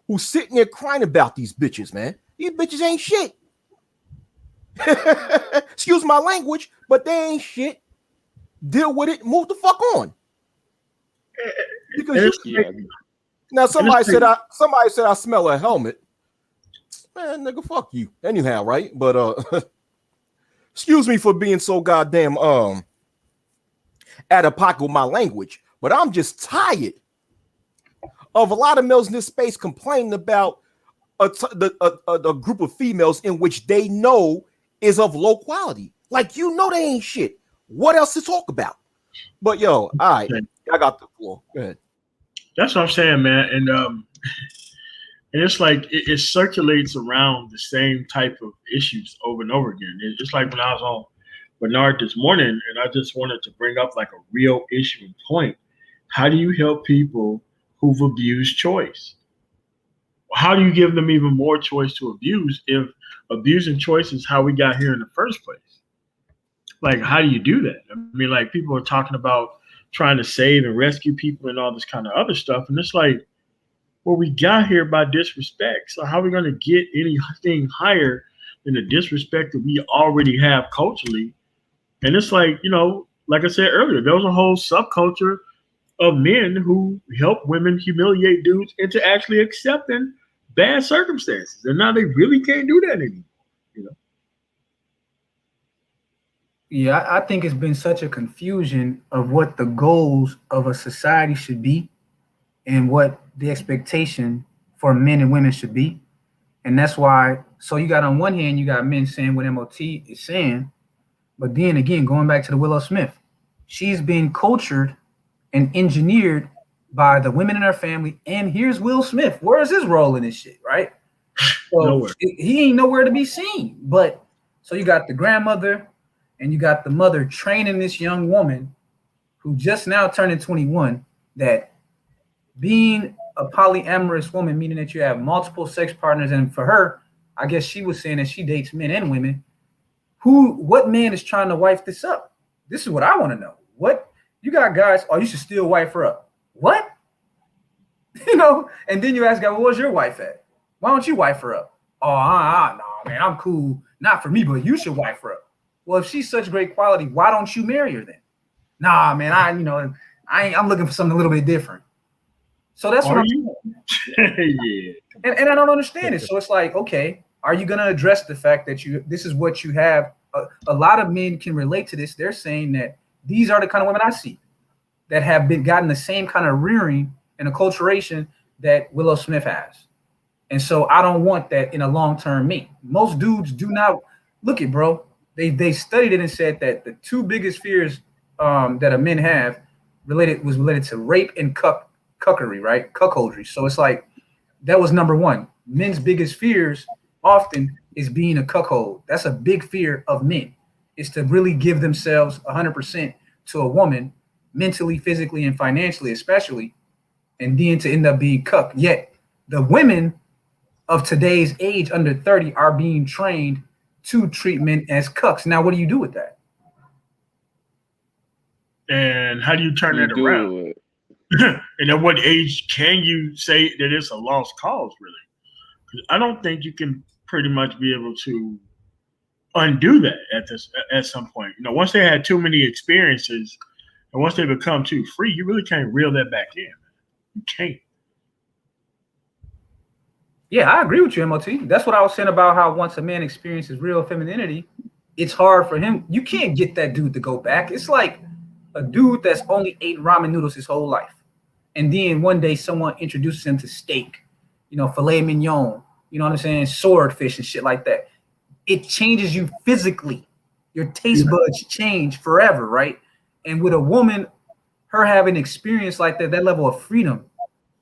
who's sitting there crying about these bitches, man. These bitches ain't shit. Excuse my language, but they ain't shit. Deal with it. Move the fuck on. Because now somebody said I smell a helmet. Man, nigga, fuck you. Anyhow, right? But excuse me for being so goddamn out of pocket with my language, but I'm just tired of a lot of males in this space complaining about a group of females in which they know is of low quality. Like, they ain't shit. What else to talk about? But yo, all right, I got the floor. Go ahead. That's what I'm saying, man. And it's like it circulates around the same type of issues over and over again. It's like when I was on Bernard this morning, and I just wanted to bring up like a real issue and point. How do you help people who've abused choice? How do you give them even more choice to abuse if abusing choice is how we got here in the first place? Like, how do you do that? I mean, like, people are talking about trying to save and rescue people and all this kind of other stuff. And it's like, well, we got here by disrespect. So how are we going to get anything higher than the disrespect that we already have culturally? And it's like, you know, like I said earlier, there was a whole subculture of men who help women humiliate dudes into actually accepting bad circumstances. And now they really can't do that anymore, you know? Yeah, I think it's been such a confusion of what the goals of a society should be and what the expectation for men and women should be. And that's why, so you got on one hand, you got men saying what MOT is saying, but then again, going back to the Willow Smith, she's been cultured and engineered by the women in her family. And here's Will Smith. Where is his role in this shit, right? So Nowhere. he ain't nowhere to be seen. But so you got the grandmother and you got the mother training this young woman who just now turning 21, that being a polyamorous woman, meaning that you have multiple sex partners. And for her, I guess she was saying that she dates men and women. What man is trying to wife this up? This is what I want to know. What you got, guys? Oh, you should still wife her up. What? You know, and then you ask God, well, where's your wife at? Why don't you wife her up? Oh, no, man, I'm cool. Not for me, but you should wife her up. Well, if she's such great quality, why don't you marry her then? Nah, man, I'm looking for something a little bit different. So that's what I'm saying. Yeah. And I don't understand it. So it's like, okay, are you going to address the fact that this is what you have? A lot of men can relate to this. They're saying that these are the kind of women I see that have gotten the same kind of rearing and acculturation that Willow Smith has. And so I don't want that in a long-term mate. Most dudes do not look it, bro. They studied it and said that the two biggest fears that a men have was related to rape and cuckery, right? Cuckoldry. So it's like that was number one. Men's biggest fears often is being a cuckold. That's a big fear of men, is to really give themselves 100% to a woman, mentally, physically, and financially, especially, and then to end up being cucked. Yet the women of today's age under 30 are being trained to treat men as cucks. Now, what do you do with that? And how do you turn that around? And at what age can you say that it's a lost cause, really? 'Cause I don't think you can pretty much be able to undo that at some point. You know, once they had too many experiences and once they become too free, you really can't reel that back in. You can't. Yeah, I agree with you, MOT. That's what I was saying about how once a man experiences real femininity, it's hard for him. You can't get that dude to go back. It's like a dude that's only ate ramen noodles his whole life. And then one day someone introduces him to steak, you know, filet mignon, you know what I'm saying? Swordfish and shit like that. It changes you physically. Your taste buds change forever, right? And with a woman, her having experience like that level of freedom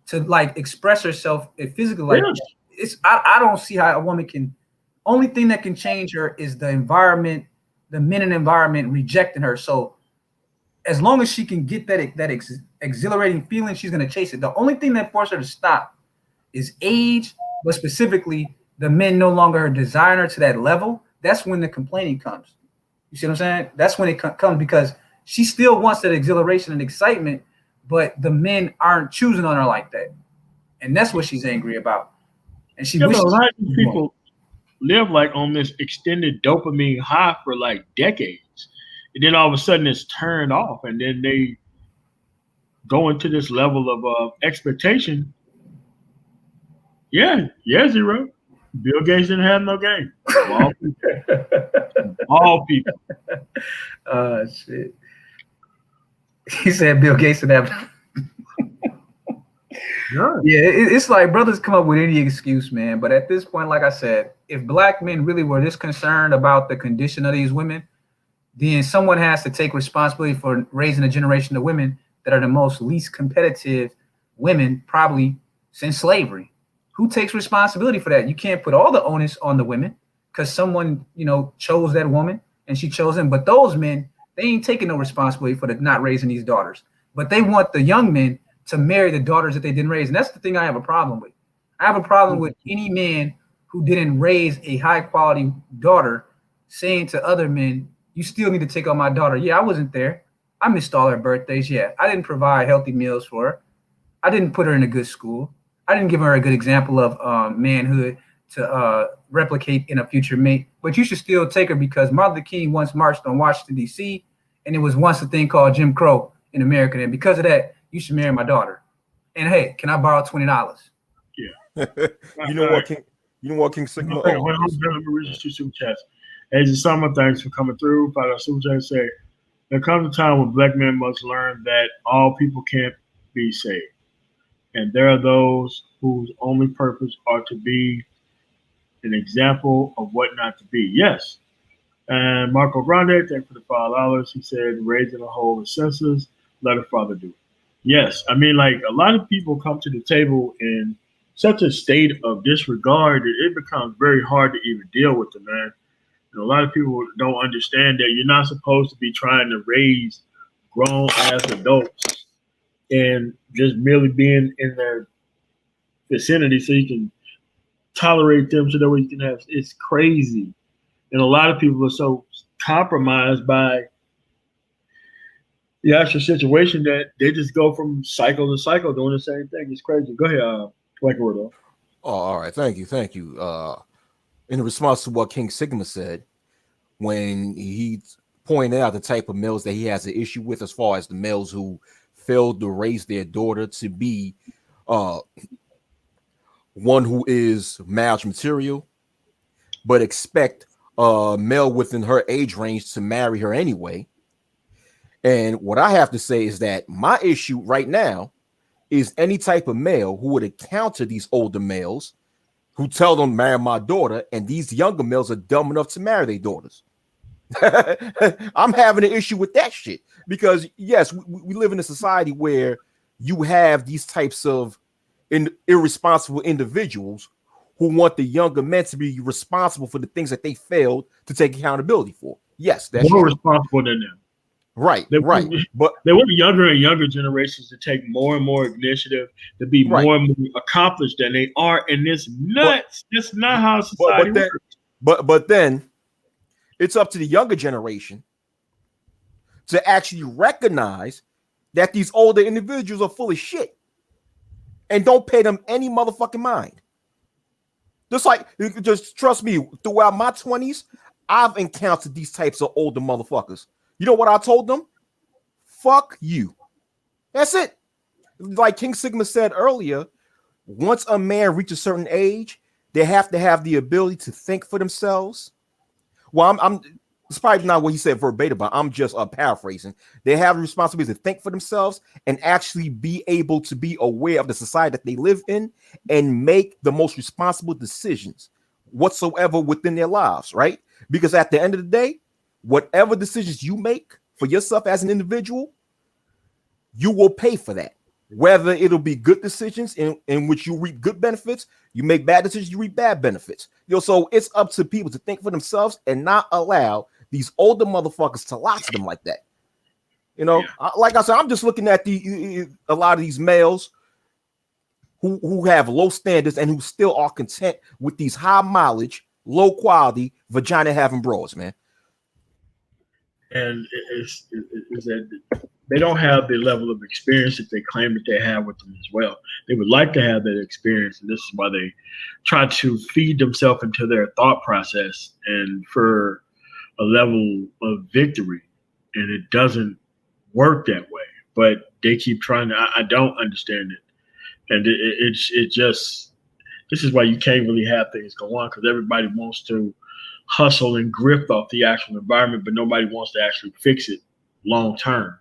to like express herself physically, like I don't see how a woman can. Only thing that can change her is the environment, the men and environment rejecting her. So as long as she can get that exhilarating feeling, she's gonna chase it. The only thing that forces her to stop is age, but specifically the men no longer desiring her to that level. That's when the complaining comes. You see what I'm saying? That's when it comes, because she still wants that exhilaration and excitement, but the men aren't choosing on her like that. And that's what she's angry about. And she wishes a lot of people live like on this extended dopamine high for like decades. And then all of a sudden it's turned off. And then they go into this level of expectation. Yeah, Zero. Bill Gates didn't have no game. All people. Shit. He said Bill Gates didn't have. Yeah, it's like brothers come up with any excuse, man. But at this point, like I said, if black men really were this concerned about the condition of these women, then someone has to take responsibility for raising a generation of women that are the most least competitive women probably since slavery. Who takes responsibility for that? You can't put all the onus on the women because someone, chose that woman and she chose him. But those men, they ain't taking no responsibility for the not raising these daughters. But they want the young men to marry the daughters that they didn't raise. And that's the thing I have a problem with. I have a problem with any man who didn't raise a high quality daughter saying to other men, you still need to take on my daughter. Yeah, I wasn't there. I missed all her birthdays. Yeah, I didn't provide healthy meals for her. I didn't put her in a good school. I didn't give her a good example of manhood to replicate in a future mate. But you should still take her because Martin Luther King once marched on Washington, D.C., and it was once a thing called Jim Crow in America. And because of that, you should marry my daughter. And hey, can I borrow $20? Yeah. You know what, King? You know what, King Sigma? Okay, well, I'm going to read two super chats. Hey, just Summer, thanks for coming through. Find out super chat say, there comes a time when black men must learn that all people can't be saved. And there are those whose only purpose are to be an example of what not to be. Yes. And Marco Grande, thanks for the $5. He said, raising a whole of senses, let a father do it. Yes. I mean, like, a lot of people come to the table in such a state of disregard that it becomes very hard to even deal with them, man. And a lot of people don't understand that you're not supposed to be trying to raise grown-ass adults and just merely being in their vicinity so you can tolerate them so that way you can have – it's crazy. And a lot of people are so compromised by the actual situation that they just go from cycle to cycle doing the same thing. It's crazy. Go ahead, Word. Oh, all right. Thank you. In response to what King Sigma said, when he pointed out the type of males that he has an issue with, as far as the males who failed to raise their daughter to be one who is marriage material, but expect a male within her age range to marry her anyway. And what I have to say is that my issue right now is any type of male who would encounter these older males who tell them marry my daughter, and these younger males are dumb enough to marry their daughters. I'm having an issue with that shit because yes, we live in a society where you have these types of irresponsible individuals who want the younger men to be responsible for the things that they failed to take accountability for. Yes, that's more responsible than them. Right. But they want the younger and younger generations to take more and more initiative, to be more and more accomplished than they are. And it's nuts. That's not how society works. But then it's up to the younger generation to actually recognize that these older individuals are full of shit and don't pay them any motherfucking mind. Just trust me, throughout my 20s, I've encountered these types of older motherfuckers. You know what I told them? Fuck you. That's it. Like King Sigma said earlier, once a man reaches a certain age, they have to have the ability to think for themselves. Well, it's probably not what he said verbatim, but I'm just paraphrasing. They have the responsibility to think for themselves and actually be able to be aware of the society that they live in and make the most responsible decisions whatsoever within their lives, right? Because at the end of the day, whatever decisions you make for yourself as an individual, you will pay for that. Whether it'll be good decisions in which you reap good benefits, you make bad decisions, you reap bad benefits. So it's up to people to think for themselves and not allow these older motherfuckers to lie to them like that. Like I said, I'm just looking at a lot of these males who have low standards and who still are content with these high mileage, low quality vagina having bras, man. And it's that they don't have the level of experience that they claim that they have with them as well. They would like to have that experience, and this is why they try to feed themselves into their thought process and for a level of victory, and it doesn't work that way. But they keep trying to. I don't understand it, and it just this is why you can't really have things go on because everybody wants to hustle and grift off the actual environment, but nobody wants to actually fix it long term.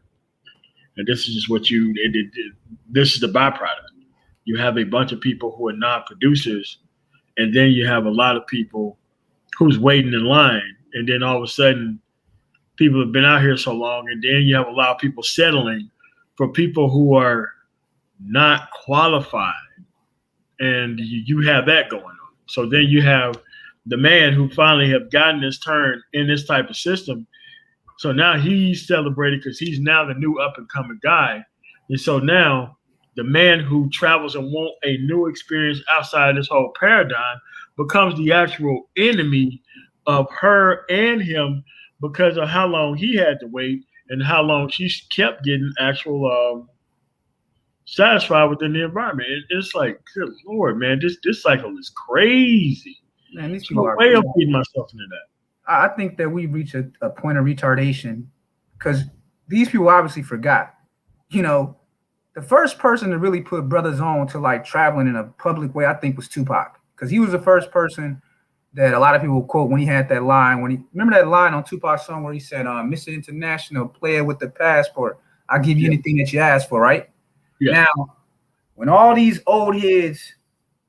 And this is just what this is the byproduct. You have a bunch of people who are non-producers, and then you have a lot of people who's waiting in line. And then all of a sudden, people have been out here so long, and then you have a lot of people settling for people who are not qualified. And you have that going on. So then you have the man who finally have gotten his turn in this type of system. So now he's celebrated because he's now the new up and coming guy. And so now the man who travels and wants a new experience outside of this whole paradigm becomes the actual enemy of her and him because of how long he had to wait and how long she kept getting actual satisfied within the environment. It's like, good Lord, man, this cycle is crazy. Man, these There's people no are way I'm feeding myself into that. I think that we reach a point of retardation because these people obviously forgot. You know, the first person to really put brothers on to like traveling in a public way, I think, was Tupac, because he was the first person that a lot of people quote when he had that line. Remember that line on Tupac's song where he said, "Mr. International, player with the passport, I'll give you anything that you ask for," right? Yeah. Now, when all these old heads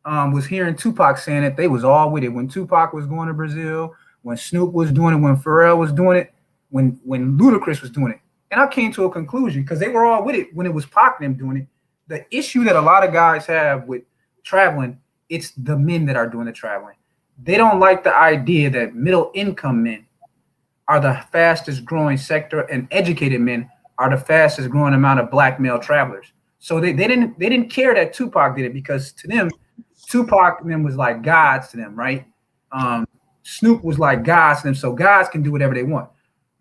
was hearing Tupac saying it, they was all with it. When Tupac was going to Brazil, when Snoop was doing it, when Pharrell was doing it, when Ludacris was doing it. And I came to a conclusion because they were all with it when it was Pac and them doing it. The issue that a lot of guys have with traveling, it's the men that are doing the traveling. They don't like the idea that middle income men are the fastest growing sector and educated men are the fastest growing amount of black male travelers. So they didn't care that Tupac did it because to them, Tupac and them was like gods to them, right? Snoop was like gods to them, so gods can do whatever they want.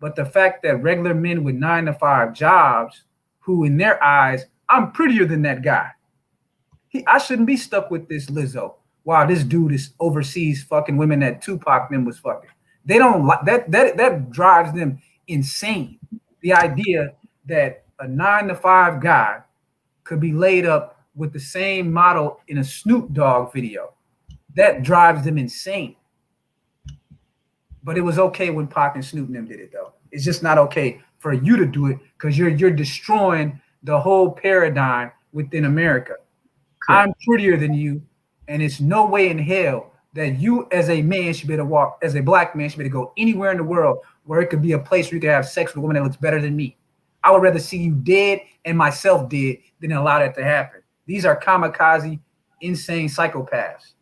But the fact that regular men with 9-to-5 jobs, who in their eyes, I'm prettier than that guy. I shouldn't be stuck with this Lizzo while this dude is overseas fucking women that Tupac them was fucking. They don't like that. That drives them insane. The idea that a 9-to-5 guy could be laid up with the same model in a Snoop Dogg video, that drives them insane. But it was okay when Pac and Snoop and them did it, though. It's just not okay for you to do it because you're destroying the whole paradigm within America. Correct. I'm prettier than you, and it's no way in hell that you as a man should be able to walk, as a black man should be able to go anywhere in the world where it could be a place where you could have sex with a woman that looks better than me. I would rather see you dead and myself dead than allow that to happen. These are kamikaze, insane psychopaths.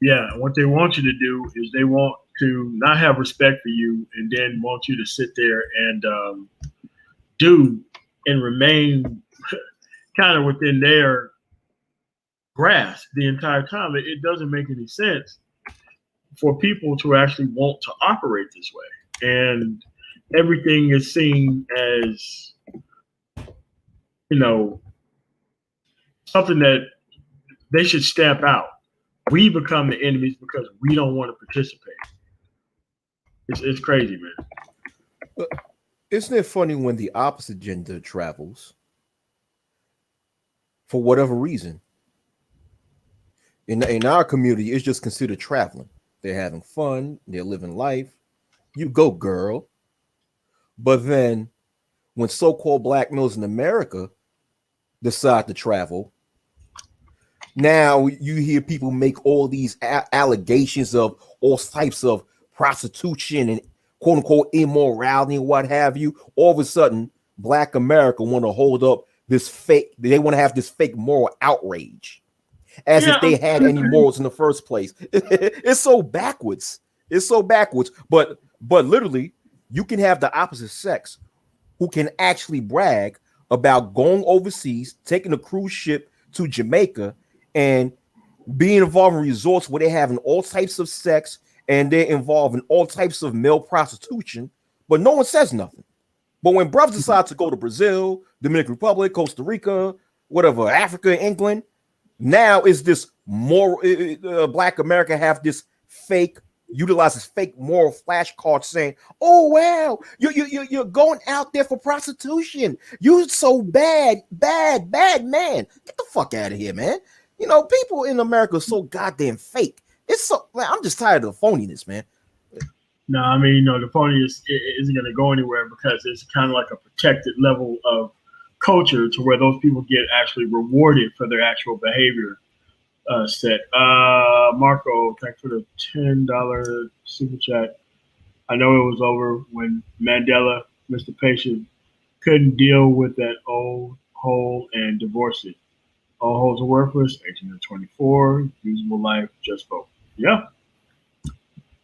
Yeah, what they want you to do is they want to not have respect for you and then want you to sit there and do and remain kind of within their grasp the entire time. It doesn't make any sense for people to actually want to operate this way. And everything is seen as, something that they should stamp out. We become the enemies because we don't want to participate. It's crazy, man. But isn't it funny when the opposite gender travels for whatever reason? In our community, it's just considered traveling. They're having fun. They're living life. You go, girl. But then when so-called black males in America decide to travel, now you hear people make all these allegations of all types of prostitution and quote unquote immorality and what have you. All of a sudden, black America want to hold up this fake, they want to have this fake moral outrage as if they had any morals in the first place. It's so backwards. It's so backwards. But literally, you can have the opposite sex who can actually brag about going overseas, taking a cruise ship to Jamaica and being involved in resorts where they're having all types of sex and they're involved in all types of male prostitution, but no one says nothing. But when brothers decide to go to Brazil, Dominican Republic, Costa Rica, whatever, Africa, England, now is this more black America have this fake, utilizes fake moral flashcards saying, "Oh wow, you're going out there for prostitution. You're so bad man. Get the fuck out of here, man." People in America are so goddamn fake. It's so, man, I'm just tired of the phoniness, man. No, I mean, the phoniness isn't going to go anywhere because it's kind of like a protected level of culture to where those people get actually rewarded for their actual behavior set. Marco, thanks for the $10 super chat. I know it was over when Mandela, Mr. Patient, couldn't deal with that old hole and divorced it. All holes are worthless, 18 to 24, usable life, just vote. Yeah.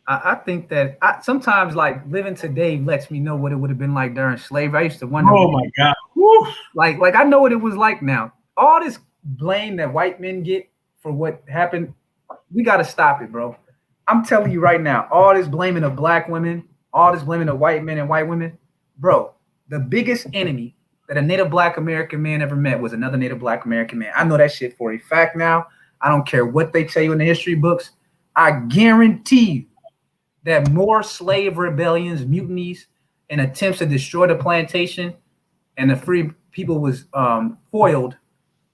I think that sometimes like living today lets me know what it would have been like during slavery. I used to wonder. Oh my God. Woo. Like I know what it was like now. All this blame that white men get for what happened, we got to stop it, bro. I'm telling you right now, all this blaming of black women, all this blaming of white men and white women, bro, the biggest enemy that a Native Black American man ever met was another Native Black American man. I know that shit for a fact now. I don't care what they tell you in the history books. I guarantee you that more slave rebellions, mutinies, and attempts to destroy the plantation and the free people was foiled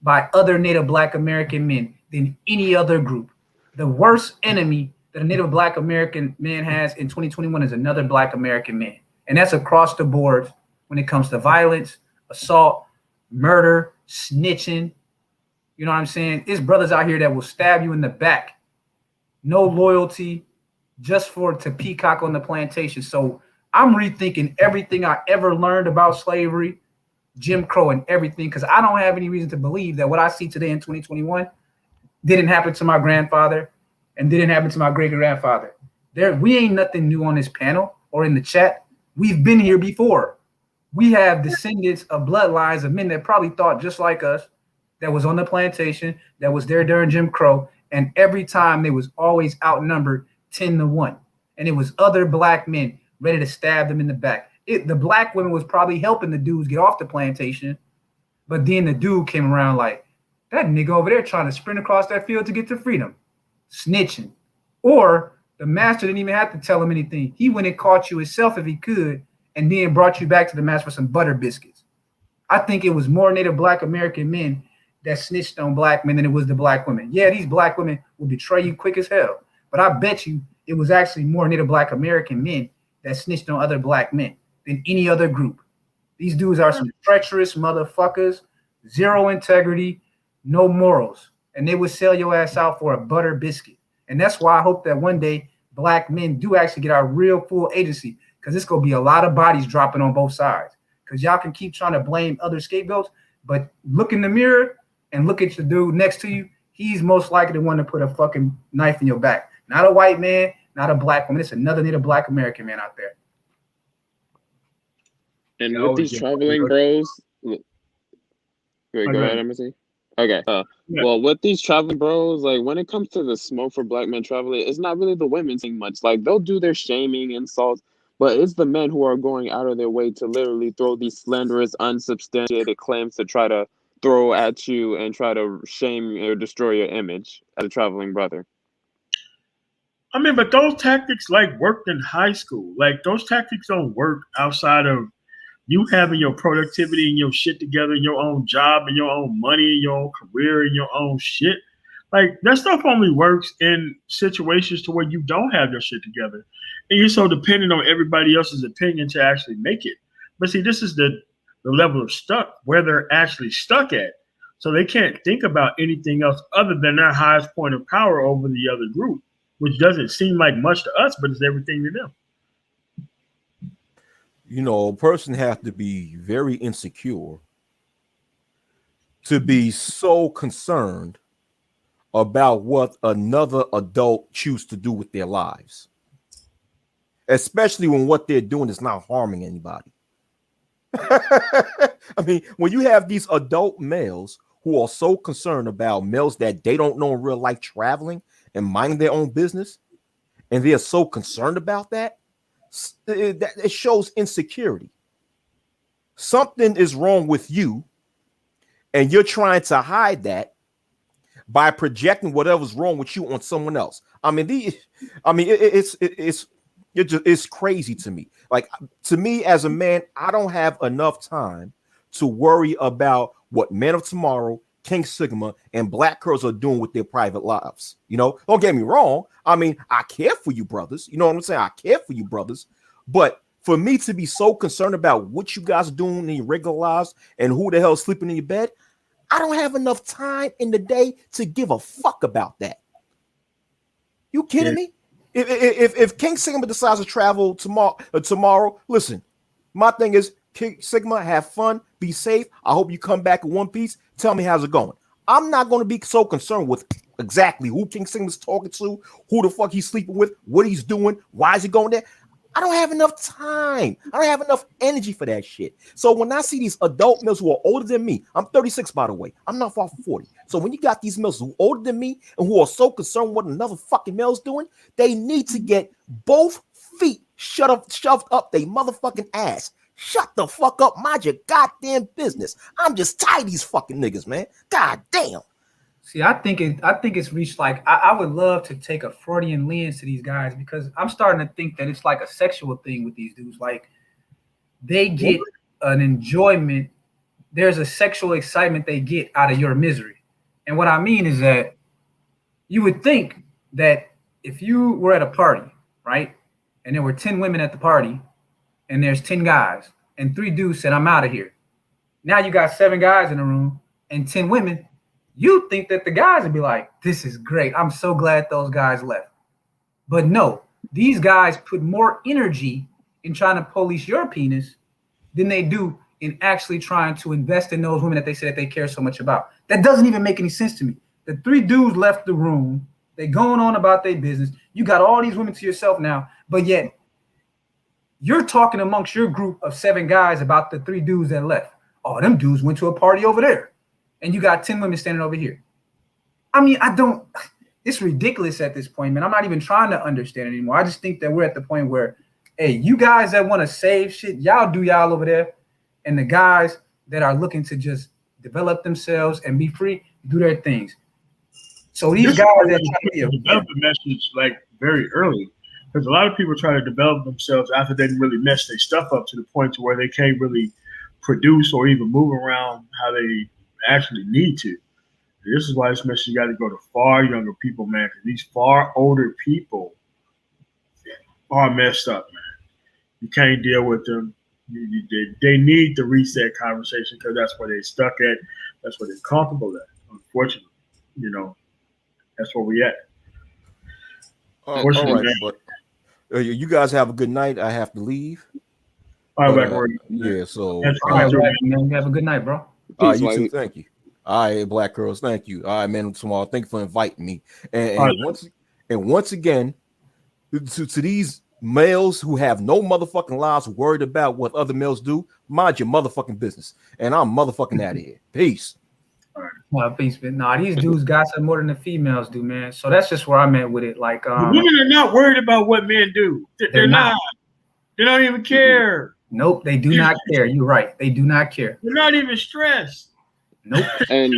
by other Native Black American men than any other group. The worst enemy that a Native Black American man has in 2021 is another Black American man. And that's across the board when it comes to violence, assault, murder, snitching. You know what I'm saying? There's brothers out here that will stab you in the back. No loyalty, just to peacock on the plantation. So I'm rethinking everything I ever learned about slavery, Jim Crow, and everything, because I don't have any reason to believe that what I see today in 2021 didn't happen to my grandfather and didn't happen to my great-grandfather. We ain't nothing new on this panel or in the chat. We've been here before. We have descendants of bloodlines of men that probably thought just like us, that was on the plantation, that was there during Jim Crow, and every time they was always outnumbered 10-1. And it was other black men ready to stab them in the back. The black women was probably helping the dudes get off the plantation, but then the dude came around like, that nigga over there trying to sprint across that field to get to freedom, snitching. Or the master didn't even have to tell him anything. He went and caught you himself if he could, and then brought you back to the master for some butter biscuits. I think it was more Native Black American men that snitched on black men than it was the black women. Yeah, these black women will betray you quick as hell, but I bet you it was actually more Native Black American men that snitched on other black men than any other group. These dudes are some treacherous motherfuckers, zero integrity, no morals, and they would sell your ass out for a butter biscuit. And that's why I hope that one day black men do actually get our real full agency, because it's going to be a lot of bodies dropping on both sides. Because y'all can keep trying to blame other scapegoats, but look in the mirror and look at the dude next to you. He's most likely the one to put a fucking knife in your back. Not a white man, not a black woman. It's another Native Black American man out there. And with these traveling bros, wait, go ahead, Embassy. Okay. Well, with these traveling bros, like when it comes to the smoke for black men traveling, it's not really the women saying much. Like they'll do their shaming, insults, but it's the men who are going out of their way to literally throw these slanderous, unsubstantiated claims to try to throw at you and try to shame or destroy your image as a traveling brother. I mean, but those tactics like worked in high school. Like those tactics don't work outside of you having your productivity and your shit together, your own job and your own money, and your own career and your own shit. Like that stuff only works in situations to where you don't have your shit together. And you're so dependent on everybody else's opinion to actually make it. But see, this is the level of stuck where they're actually stuck at. So they can't think about anything else other than their highest point of power over the other group, which doesn't seem like much to us, but it's everything to them. You know, a person has to be very insecure to be so concerned about what another adult chooses to do with their lives, especially when what they're doing is not harming anybody. I mean, when you have these adult males who are so concerned about males that they don't know in real life traveling and minding their own business, and they are so concerned about that, it shows insecurity. Something is wrong with you, and you're trying to hide that by projecting whatever's wrong with you on someone else. I mean, it's crazy to me. Like, to me as a man, I don't have enough time to worry about what Men of Tomorrow, King Sigma, and Black Girls are doing with their private lives. You know, don't get me wrong. I mean, I care for you brothers. You know what I'm saying? I care for you brothers. But for me to be so concerned about what you guys are doing in your regular lives and who the hell is sleeping in your bed, I don't have enough time in the day to give a fuck about that. You kidding me? If King Sigma decides to travel tomorrow, listen, my thing is, King Sigma, have fun, be safe. I hope you come back in one piece. Tell me how's it going. I'm not going to be so concerned with exactly who King Sigma's talking to, who the fuck he's sleeping with, what he's doing, why is he going there. I don't have enough time. I don't have enough energy for that shit. So when I see these adult males who are older than me, I'm 36, by the way. I'm not far from 40. So when you got these males who are older than me and who are so concerned with what another fucking male's doing, they need to get both feet shoved up they motherfucking ass. Shut the fuck up. Mind your goddamn business. I'm just tired of these fucking niggas, man. God damn. See, I think it's reached like I would love to take a Freudian lens to these guys because I'm starting to think that it's like a sexual thing with these dudes. Like they get an enjoyment. There's a sexual excitement they get out of your misery. And what I mean is that you would think that if you were at a party, right, and there were 10 women at the party and there's 10 guys and 3 dudes said, I'm out of here. Now you got 7 guys in the room and 10 women. You think that the guys would be like, this is great. I'm so glad those guys left. But no, these guys put more energy in trying to police your penis than they do in actually trying to invest in those women that they say that they care so much about. That doesn't even make any sense to me. The 3 dudes left the room. They going on about their business. You got all these women to yourself now, but yet you're talking amongst your group of 7 guys about the 3 dudes that left. Oh, them dudes went to a party over there. And you got 10 women standing over here. I mean, it's ridiculous at this point, man. I'm not even trying to understand it anymore. I just think that we're at the point where, hey, you guys that want to save shit, y'all do y'all over there. And the guys that are looking to just develop themselves and be free, do their things. So these guys that try to develop a message like very early. Because a lot of people try to develop themselves after they really mess their stuff up to the point to where they can't really produce or even move around how they actually need to. This is why this message got to go to far younger people, man, because these far older people are messed up, man. You can't deal with them. They need the reset conversation because that's where they're stuck at. That's where they're comfortable at. Unfortunately, that's where we at. All right, but you guys have a good night. I have to leave. All right, yeah. So, all right, man. Have a good night, bro. You too. Thank you. All right, Black Girls. Thank you. All right, man. Tomorrow. Thank you for inviting me. And once again, to these males who have no motherfucking lives, worried about what other males do, mind your motherfucking business. And I'm motherfucking out of here. Peace. Peace, man. Nah, these dudes got some more than the females do, man. So that's just where I'm at with it. Like, the women are not worried about what men do. They're not. They don't even care. Nope, they do not care. You're right. They do not care. They're not even stressed. Nope. And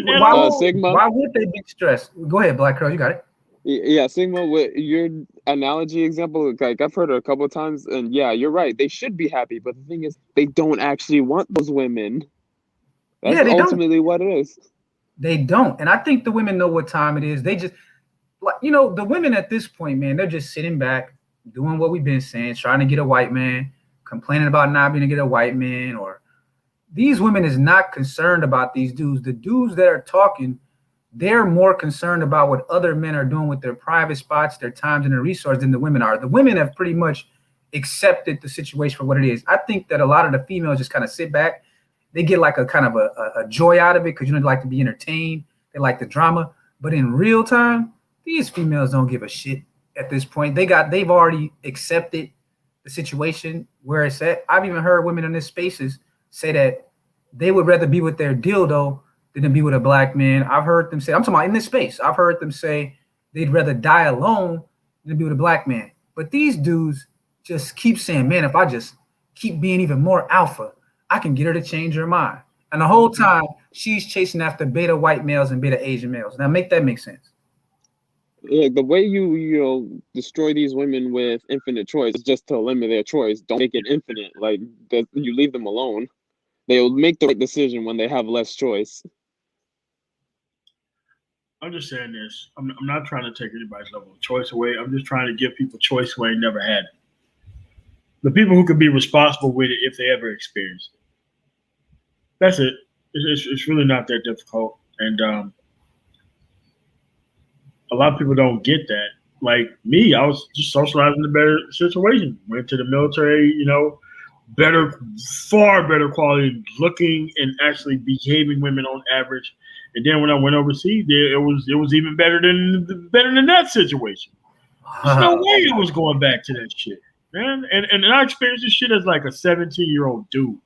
Sigma. Why would they be stressed? Go ahead, Black Girl. You got it. Yeah, Sigma, with your analogy example, like I've heard it a couple of times, and yeah, you're right. They should be happy, but the thing is, they don't actually want those women. That's ultimately what it is. They don't, and I think the women know what time it is. They just, the women at this point, man, they're just sitting back, doing what we've been saying, trying to get a white man, complaining about not being able to get a white man, or these women is not concerned about these dudes. The dudes that are talking, they're more concerned about what other men are doing with their private spots, their times, and their resources than the women are. The women have pretty much accepted the situation for what it is. I think that a lot of the females just kind of sit back. They get like a kind of a joy out of it because they like to be entertained. They like the drama. But in real time, these females don't give a shit at this point. They've already accepted the situation where it's at. I've even heard women in this spaces say that they would rather be with their dildo than to be with a black man. I've heard them say, I'm talking about in this space, I've heard them say they'd rather die alone than be with a black man. But these dudes just keep saying, man, if I just keep being even more alpha, I can get her to change her mind. And the whole time she's chasing after beta white males and beta Asian males. Now make that make sense. Like the way you destroy these women with infinite choice is just to limit their choice. Don't make it infinite. Like you leave them alone. They'll make the right decision when they have less choice. I'm just saying this. I'm not trying to take anybody's level of choice away. I'm just trying to give people choice who ain't never had it. The people who can be responsible with it if they ever experience it. That's it. It's really not that difficult. And a lot of people don't get that. Like me, I was just socializing in a better situation. Went to the military, far better quality looking and actually behaving women on average And then when I went overseas, there it was even better than that situation. There's no way I was going back to that shit, man. And I experienced this shit as like a 17-year-old dude,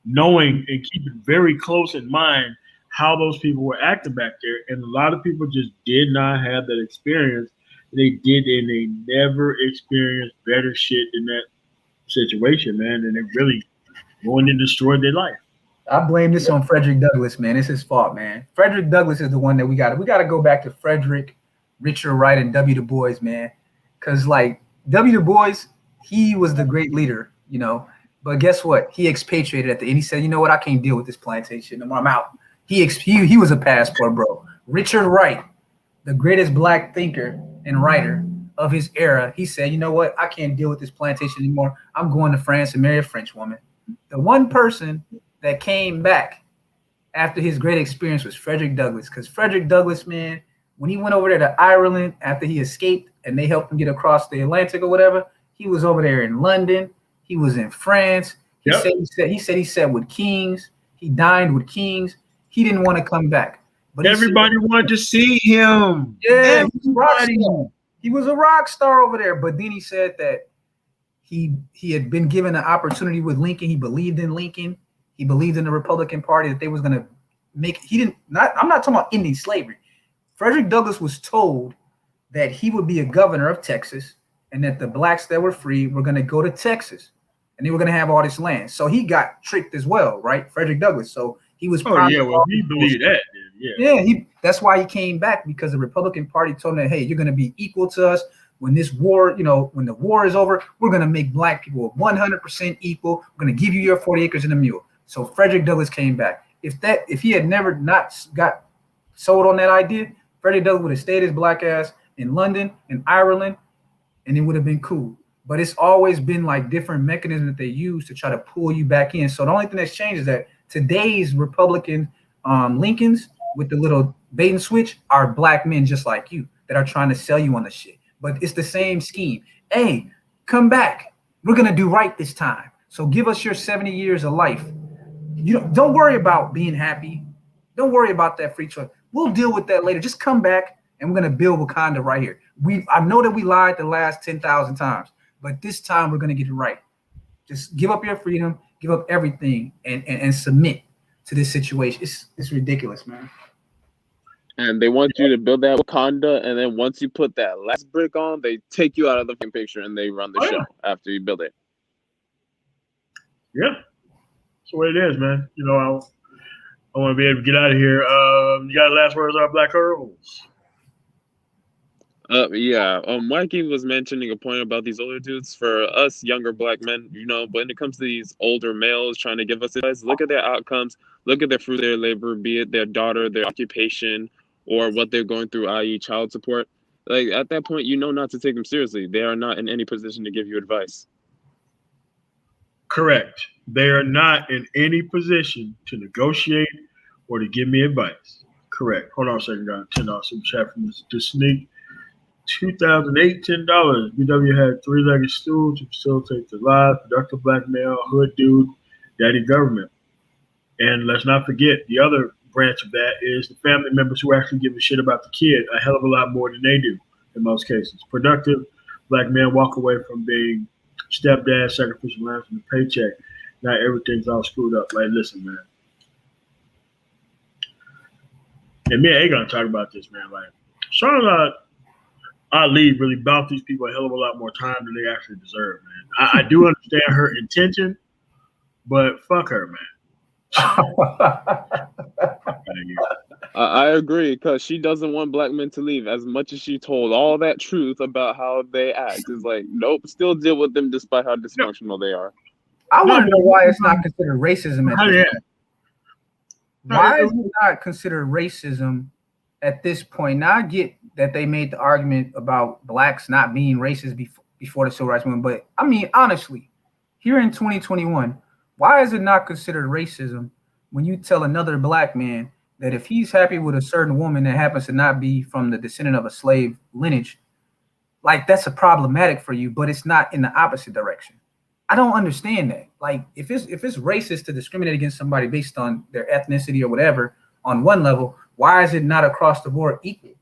knowing and keeping very close in mind how those people were acting back there. And a lot of people just did not have that experience. They never experienced better shit in that situation, man. And it really ruined and destroyed their life. I blame this on Frederick Douglass, man. It's his fault, man. Frederick Douglass is the one that we got to go back to Frederick, Richard Wright, and W. Du Bois, man. Because, like, W. Du Bois, he was the great leader, you know. But guess what? He expatriated at the end. He said, you know what? I can't deal with this plantation no more. I'm out. He was a passport, bro. Richard Wright, the greatest black thinker and writer of his era, he said, you know what? I can't deal with this plantation anymore. I'm going to France and marry a French woman. The one person that came back after his great experience was Frederick Douglass. Because Frederick Douglass, man, when he went over there to Ireland after he escaped and they helped him get across the Atlantic or whatever, he was over there in London. He was in France. He said he sat with kings. He dined with kings. He didn't want to come back. But everybody wanted to see him. Yeah, he was a rock star over there. But then he said that he had been given an opportunity with Lincoln. He believed in Lincoln. He believed in the Republican Party that they was going to make. I'm not talking about ending slavery. Frederick Douglass was told that he would be a governor of Texas and that the blacks that were free were going to go to Texas and they were going to have all this land. So he got tricked as well, right? Frederick Douglass. So he was. Oh yeah, well he believed that. Yeah, that's why he came back, because the Republican Party told him, hey, you're going to be equal to us. When this war, you know, when the war is over, we're going to make black people 100% equal. We're going to give you your 40 acres and a mule. So Frederick Douglass came back. If he had never not got sold on that idea, Frederick Douglass would have stayed his black ass in London and Ireland, and it would have been cool. But it's always been like different mechanisms that they use to try to pull you back in. So the only thing that's changed is that today's Republican Lincolns with the little bait and switch are black men just like you that are trying to sell you on the shit. But it's the same scheme. Hey, come back. We're going to do right this time. So give us your 70 years of life. You don't worry about being happy. Don't worry about that free choice. We'll deal with that later. Just come back and we're going to build Wakanda right here. I know that we lied the last 10,000 times, but this time we're going to get it right. Just give up your freedom, give up everything, and submit to this situation. It's ridiculous, man. And they want you to build that Wakanda, and then once you put that last brick on, they take you out of the picture and they run the show after you build it. Yeah, that's the way it is, man. You know, I want to be able to get out of here. You got last words on Black Earls? Mikey was mentioning a point about these older dudes. For us younger black men, you know, when it comes to these older males trying to give us advice, look at their outcomes, look at their fruit of their labor, be it their daughter, their occupation, or what they're going through, i.e. child support. Like, at that point, you know not to take them seriously. They are not in any position to give you advice. Correct. They are not in any position to negotiate or to give me advice. Correct. Hold on a second, guys. $10 super chat from the sneak. 2008, $10. BW had three-legged stool to facilitate the live, productive black male, hood dude, daddy government. And let's not forget, the other branch of that is the family members who actually give a shit about the kid a hell of a lot more than they do in most cases. Productive black men walk away from being stepdad, sacrificial lamb from the paycheck. Not everything's all screwed up. Like, listen, man. And me and A gonna talk about this, man. Like, Charlotte Ali really bought these people a hell of a lot more time than they actually deserve, man. I do understand her intention, but fuck her, man. I agree, because she doesn't want black men to leave. As much as she told all that truth about how they act, it's like, nope, still deal with them despite how dysfunctional they are. I want to know why it's not considered racism at this point. Why is it not considered racism at this point? Now I get that they made the argument about blacks not being racist before the civil rights movement, but I mean, honestly, here in 2021, why is it not considered racism when you tell another black man that if he's happy with a certain woman that happens to not be from the descendant of a slave lineage, like that's a problematic for you, but it's not in the opposite direction? I don't understand that. Like, if it's racist to discriminate against somebody based on their ethnicity or whatever, on one level, why is it not across the board equal?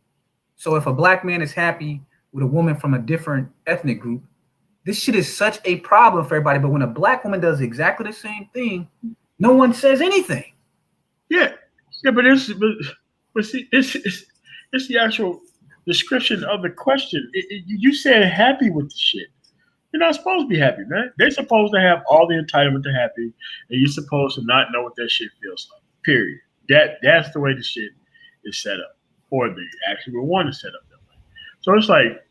So if a black man is happy with a woman from a different ethnic group, this shit is such a problem for everybody. But when a black woman does exactly the same thing, no one says anything. Yeah, but see, it's the actual description of the question. You said happy with the shit. You're not supposed to be happy, man. They're supposed to have all the entitlement to happy, and you're supposed to not know what that shit feels like. Period. That's the way the shit is set up, or they actually would want to set up that way. So it's like,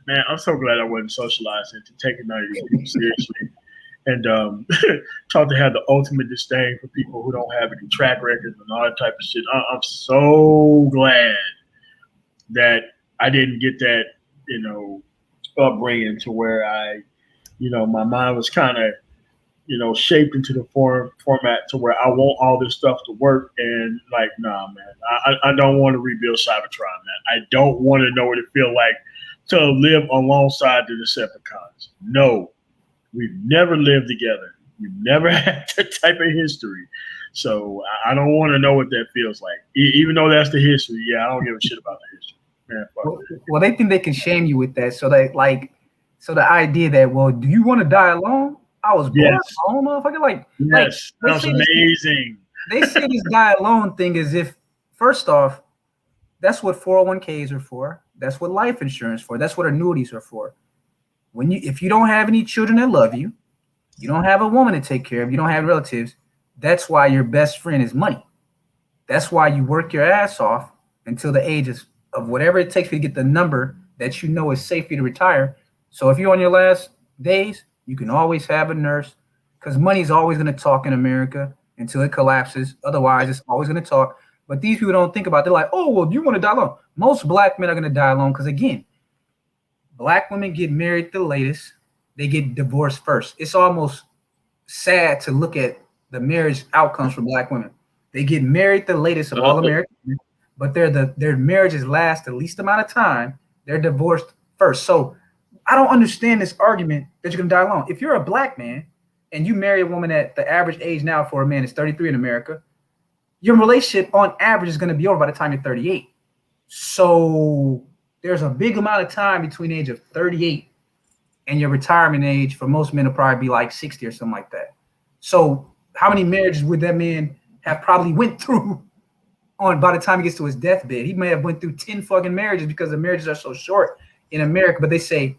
man, I'm so glad I wasn't socialized into taking none of these people seriously, and taught to have the ultimate disdain for people who don't have any track records and all that type of shit. I'm so glad that I didn't get that, upbringing to where my mind was kind of, shaped into the format to where I want all this stuff to work. And like, nah, man, I don't want to rebuild Cybertron, man. I don't want to know what it feels like to live alongside the Decepticons. No, we've never lived together. We've never had that type of history. So I don't want to know what that feels like. Even though that's the history, yeah, I don't give a shit about the history. Man, well, they think they can shame you with that. So the idea that, well, do you want to die alone? I was born alone, motherfucker. Yes, that's amazing. They say this die alone thing as if, first off, that's what 401ks are for. That's what life insurance for. That's what annuities are for. If you don't have any children that love you, you don't have a woman to take care of, you don't have relatives, that's why your best friend is money. That's why you work your ass off until the age of whatever it takes for you to get the number that you know is safe for you to retire. So if you're on your last days, you can always have a nurse, because money's always going to talk in America until it collapses. Otherwise, it's always going to talk. But these people don't think about it. They're like, oh, well, you want to die alone. Most black men are going to die alone because, again, black women get married the latest. They get divorced first. It's almost sad to look at the marriage outcomes for black women. They get married the latest of all Americans, but their marriages last the least amount of time. They're divorced first. So I don't understand this argument that you're going to die alone. If you're a black man and you marry a woman at the average age now for a man is 33 in America, your relationship on average is going to be over by the time you're 38. So there's a big amount of time between the age of 38 and your retirement age. For most men, it'll probably be like 60 or something like that. So how many marriages would that man have probably went through by the time he gets to his deathbed? He may have went through 10 fucking marriages because the marriages are so short in America. But they say,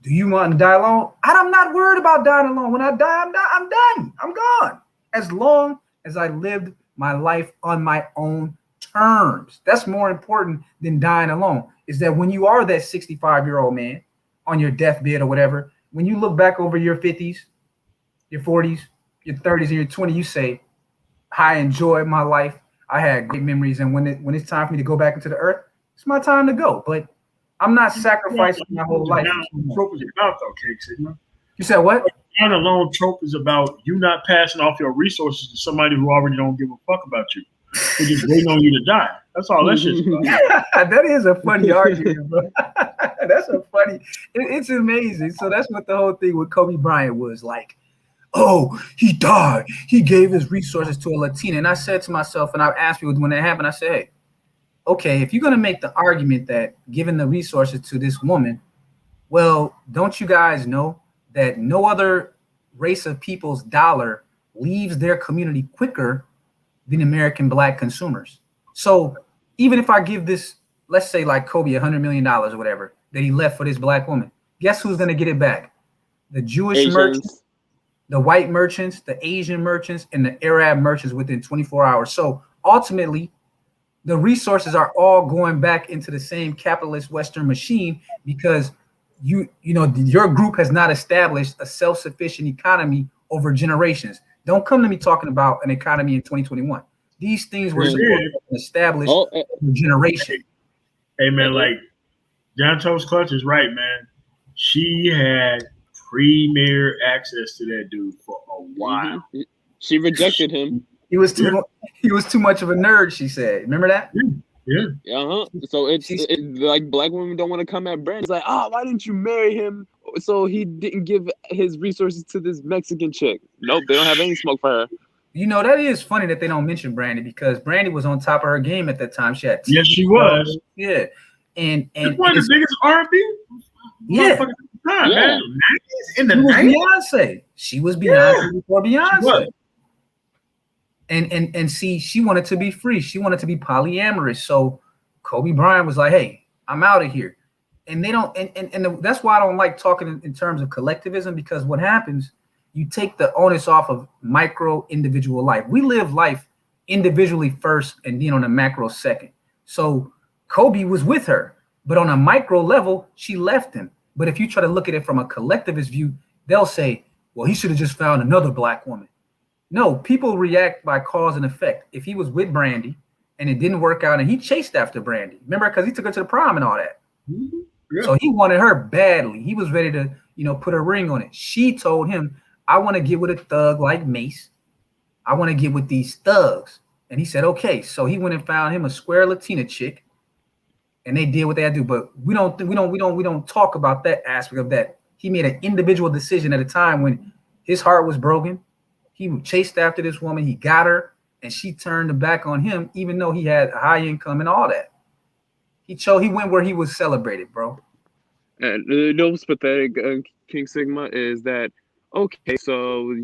do you want to die alone? I'm not worried about dying alone. When I die, I'm done. I'm gone. As long as I lived my life on my own terms. That's more important than dying alone, is that when you are that 65-year-old man on your deathbed or whatever, when you look back over your 50s, your 40s, your 30s, and your 20s, you say, I enjoyed my life. I had great memories. And when it's time for me to go back into the earth, it's my time to go. But I'm not sacrificing my whole life. Trope is about though, Cake Sigma. You said what? Dying alone trope is about you not passing off your resources to somebody who already don't give a fuck about you. They're just waiting on you to die. That's all that shit's about. That is a funny argument, bro. That's a funny. It's amazing. So that's what the whole thing with Kobe Bryant was like. Oh, he died. He gave his resources to a Latina. And I said to myself, and I've asked people when that happened, I said, hey, okay, if you're going to make the argument that giving the resources to this woman, well, don't you guys know that no other race of people's dollar leaves their community quicker than American black consumers? So even if I give this, let's say like Kobe $100 million or whatever that he left for this black woman, guess who's going to get it back? The Jewish merchants, the white merchants, the Asian merchants, and the Arab merchants within 24 hours. So ultimately, the resources are all going back into the same capitalist Western machine because your group has not established a self-sufficient economy over generations. Don't come to me talking about an economy in 2021. These things were established over generation. Hey man, like John Toast Clutch is right, man. She had premier access to that dude for a while. She rejected him. He was too much of a nerd, she said. Remember that? Yeah. So it's like black women don't want to come at Brandon. It's like, why didn't you marry him? So he didn't give his resources to this Mexican chick. Nope, they don't have any smoke for her. You know, that is funny that they don't mention Brandy because Brandy was on top of her game at that time. She had Yes, she was. Yeah. And It's one of the biggest R&B yeah. motherfuckers at the time, man. 90s, in the She was 90s. Beyonce. She was Beyonce before Beyonce. was. And see, she wanted to be free. She wanted to be polyamorous. So Kobe Bryant was like, hey, I'm out of here. And they don't, and that's why I don't like talking in terms of collectivism, because what happens, you take the onus off of micro individual life. We live life individually first and then on a macro second. So Kobe was with her, but on a micro level, she left him. But if you try to look at it from a collectivist view, they'll say, well, he should have just found another black woman. No, people react by cause and effect. If he was with Brandy and it didn't work out and he chased after Brandy, remember, because he took her to the prom and all that. Mm-hmm. Yeah. So he wanted her badly. He was ready to, put a ring on it. She told him, I want to get with a thug like Mace. I want to get with these thugs. And he said, okay. So he went and found him a square Latina chick, and they did what they had to do. But we don't talk about that aspect of that. He made an individual decision at a time when his heart was broken. He chased after this woman. He got her, and she turned her back on him, even though he had a high income and all that. He went where he was celebrated, bro. And the most pathetic, King Sigma, is that, okay, so,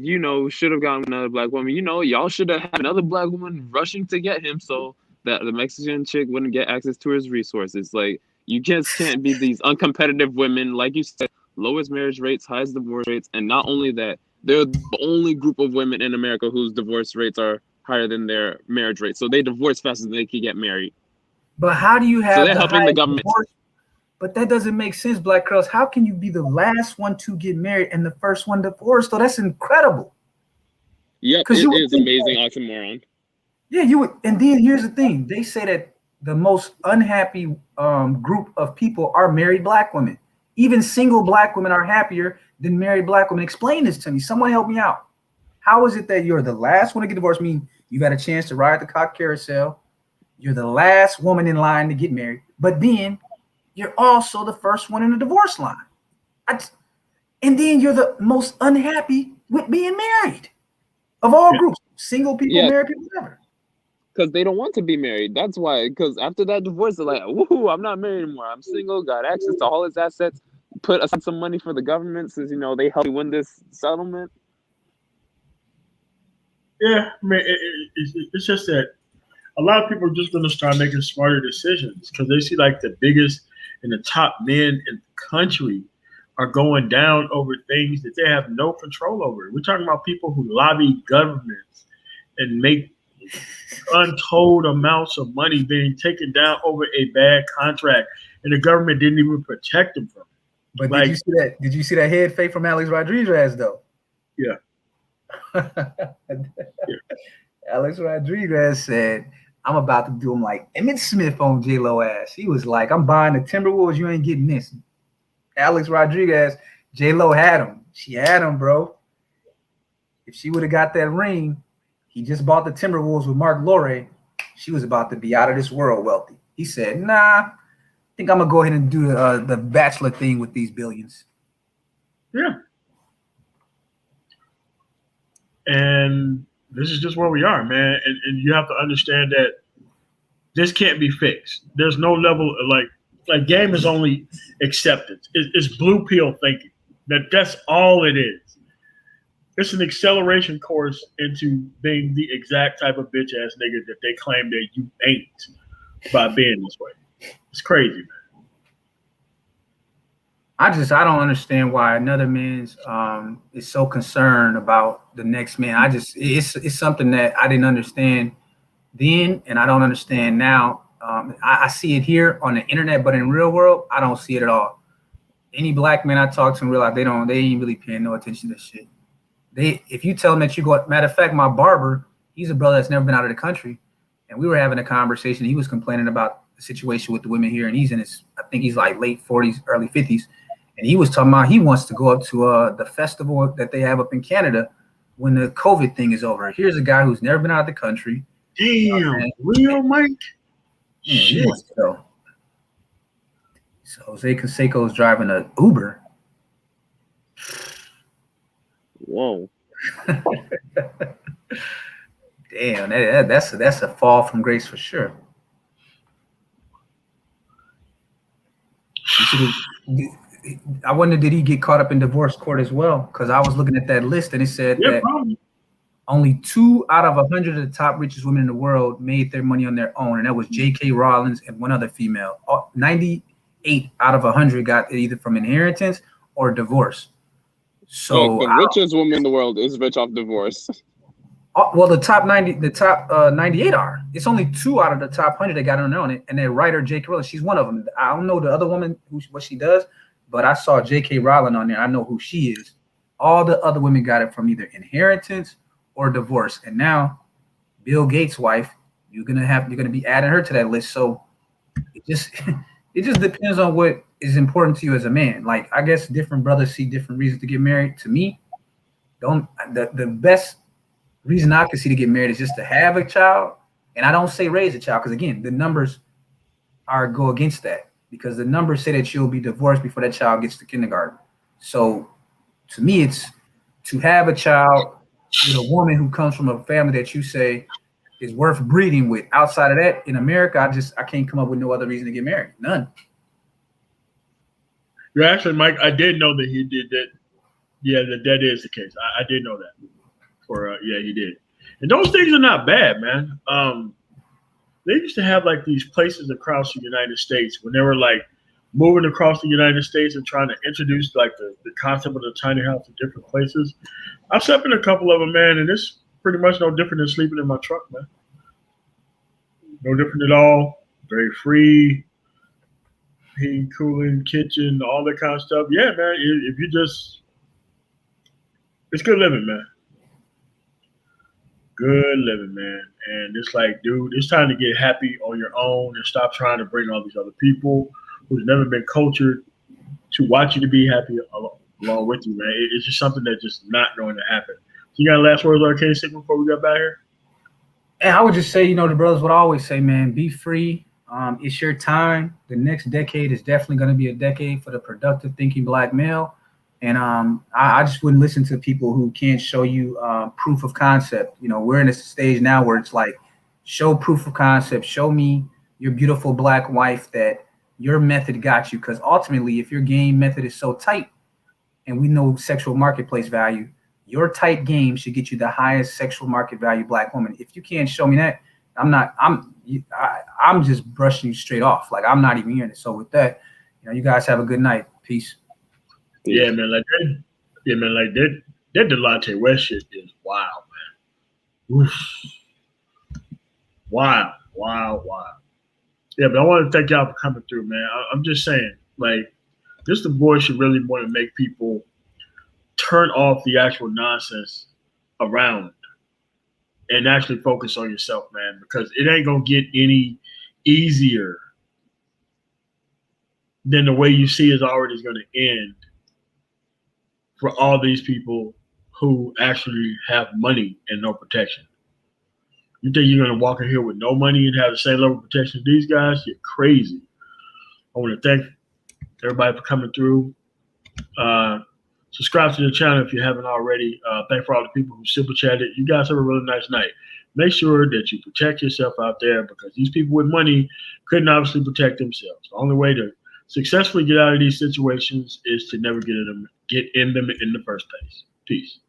should have gotten another black woman. Y'all should have had another black woman rushing to get him so that the Mexican chick wouldn't get access to his resources. Like, you just can't be these uncompetitive women, like you said, lowest marriage rates, highest divorce rates, and not only that, they're the only group of women in America whose divorce rates are higher than their marriage rates. So they divorce faster than they can get married. But how do you have so they're helping the government? Divorce? But that doesn't make sense, Black Curls. How can you be the last one to get married and the first one divorced? Though that's incredible. Yep, it is amazing oxymoron. Yeah, you would. And then here's the thing: they say that the most unhappy group of people are married black women. Even single black women are happier than married black women. Explain this to me. Someone help me out. How is it that you're the last one to get divorced? I mean, you've had a chance to ride the cock carousel. You're the last woman in line to get married, but then you're also the first one in the divorce line. And then you're the most unhappy with being married of all groups, single people, married people, whatever. Because they don't want to be married. That's why. Because after that divorce, they're like, woohoo, I'm not married anymore. I'm single, got access to all his assets, put aside some money for the government since, they helped me win this settlement. Yeah, I mean, it's just that a lot of people are just going to start making smarter decisions because they see like the biggest and the top men in the country are going down over things that they have no control over. We're talking about people who lobby governments and make untold amounts of money being taken down over a bad contract, and the government didn't even protect them from it. But did you see that? Did you see that head fake from Alex Rodriguez though? Yeah. Alex Rodriguez said, I'm about to do him like Emmett Smith on J-Lo ass. He was like, I'm buying the Timberwolves. You ain't getting this. Alex Rodriguez, J-Lo had him. She had him, bro. If she would have got that ring, he just bought the Timberwolves with Mark Lore. She was about to be out of this world wealthy. He said, nah, I think I'm going to go ahead and do the Bachelor thing with these billions. Yeah. And this is just where we are, man. And you have to understand that this can't be fixed. There's no level of like game is only acceptance. It's blue pill thinking. That's all it is. It's an acceleration course into being the exact type of bitch ass nigga that they claim that you ain't by being this way. It's crazy, man. I don't understand why another man's is so concerned about the next man. It's something that I didn't understand then, and I don't understand now. I see it here on the internet, but in real world, I don't see it at all. Any black man I talk to in real life, they ain't really paying no attention to this shit. If you tell them that you go, matter of fact, my barber, he's a brother that's never been out of the country, and we were having a conversation. He was complaining about the situation with the women here, and I think he's like late 40s, early 50s. And he was talking about he wants to go up to the festival that they have up in Canada when the COVID thing is over. Here's a guy who's never been out of the country. Damn, real Mike? Yeah, he wants to go. So Jose Canseco is driving an Uber. Whoa. Damn, that's a fall from grace for sure. I wonder, did he get caught up in divorce court as well? Because I was looking at that list and it said that probably. only 2 out of 100 of the top richest women in the world made their money on their own, and that was J.K. Rowling and one other female. 98 out of 100 got it either from inheritance or divorce. So the richest woman in the world is rich off divorce. Well, the top 98 are. It's only 2 out of the top 100 that got it on it, and their writer J.K. Rowling, she's one of them. I don't know the other woman what she does, but I saw J.K. Rowling on there. I know who she is. All the other women got it from either inheritance or divorce, and now Bill Gates' wife, you're gonna be adding her to that list. So it just depends on what is important to you as a man. Like, I guess different brothers see different reasons to get married. To me, the best reason I can see to get married is just to have a child, and I don't say raise a child, because again, the numbers go against that, because the numbers say that you'll be divorced before that child gets to kindergarten. So to me, it's to have a child with a woman who comes from a family that you say is worth breeding with. Outside of that, in America, I can't come up with no other reason to get married. None. Yeah, actually, Mike, I did know that he did that. Yeah, that is the case. I did know that. Yeah, he did. And those things are not bad, man. They used to have like these places across the United States when they were like moving across the United States and trying to introduce like the concept of the tiny house in different places. I've slept in a couple of them, man, and it's pretty much no different than sleeping in my truck, man. No different at all. Very free, heating, cooling, kitchen, all that kind of stuff. Yeah, man. If you just, it's good living, man. Good living, man. And it's like, dude, it's time to get happy on your own and stop trying to bring all these other people who's never been cultured to watch you to be happy along with you, man. It's just something that's just not going to happen. So you got last words, Arcade Sick, before we got back here? And I would just say, the brothers would always say, man, be free. It's your time. The next decade is definitely going to be a decade for the productive thinking black male. And I just wouldn't listen to people who can't show you proof of concept. We're in a stage now where it's like, show proof of concept. Show me your beautiful black wife that your method got you. Because ultimately, if your game method is so tight, and we know sexual marketplace value, your tight game should get you the highest sexual market value black woman. If you can't show me that, I'm just brushing you straight off. Like, I'm not even hearing it. So with that, you guys have a good night. Peace. Yeah, man. That Delonte West shit is wild, man. Oof. Wow. Yeah, but I want to thank y'all for coming through, man. I'm just saying, like, this divorce should really want to make people turn off the actual nonsense around and actually focus on yourself, man, because it ain't going to get any easier than the way you see is already going to end for all these people who actually have money and no protection. You think you're going to walk in here with no money and have the same level of protection as these guys? You're crazy. I want to thank everybody for coming through. Subscribe to the channel if you haven't already. Thank for all the people who super chatted. You guys have a really nice night. Make sure that you protect yourself out there, because these people with money couldn't obviously protect themselves. The only way to successfully get out of these situations is to never get in them in the first place. Peace.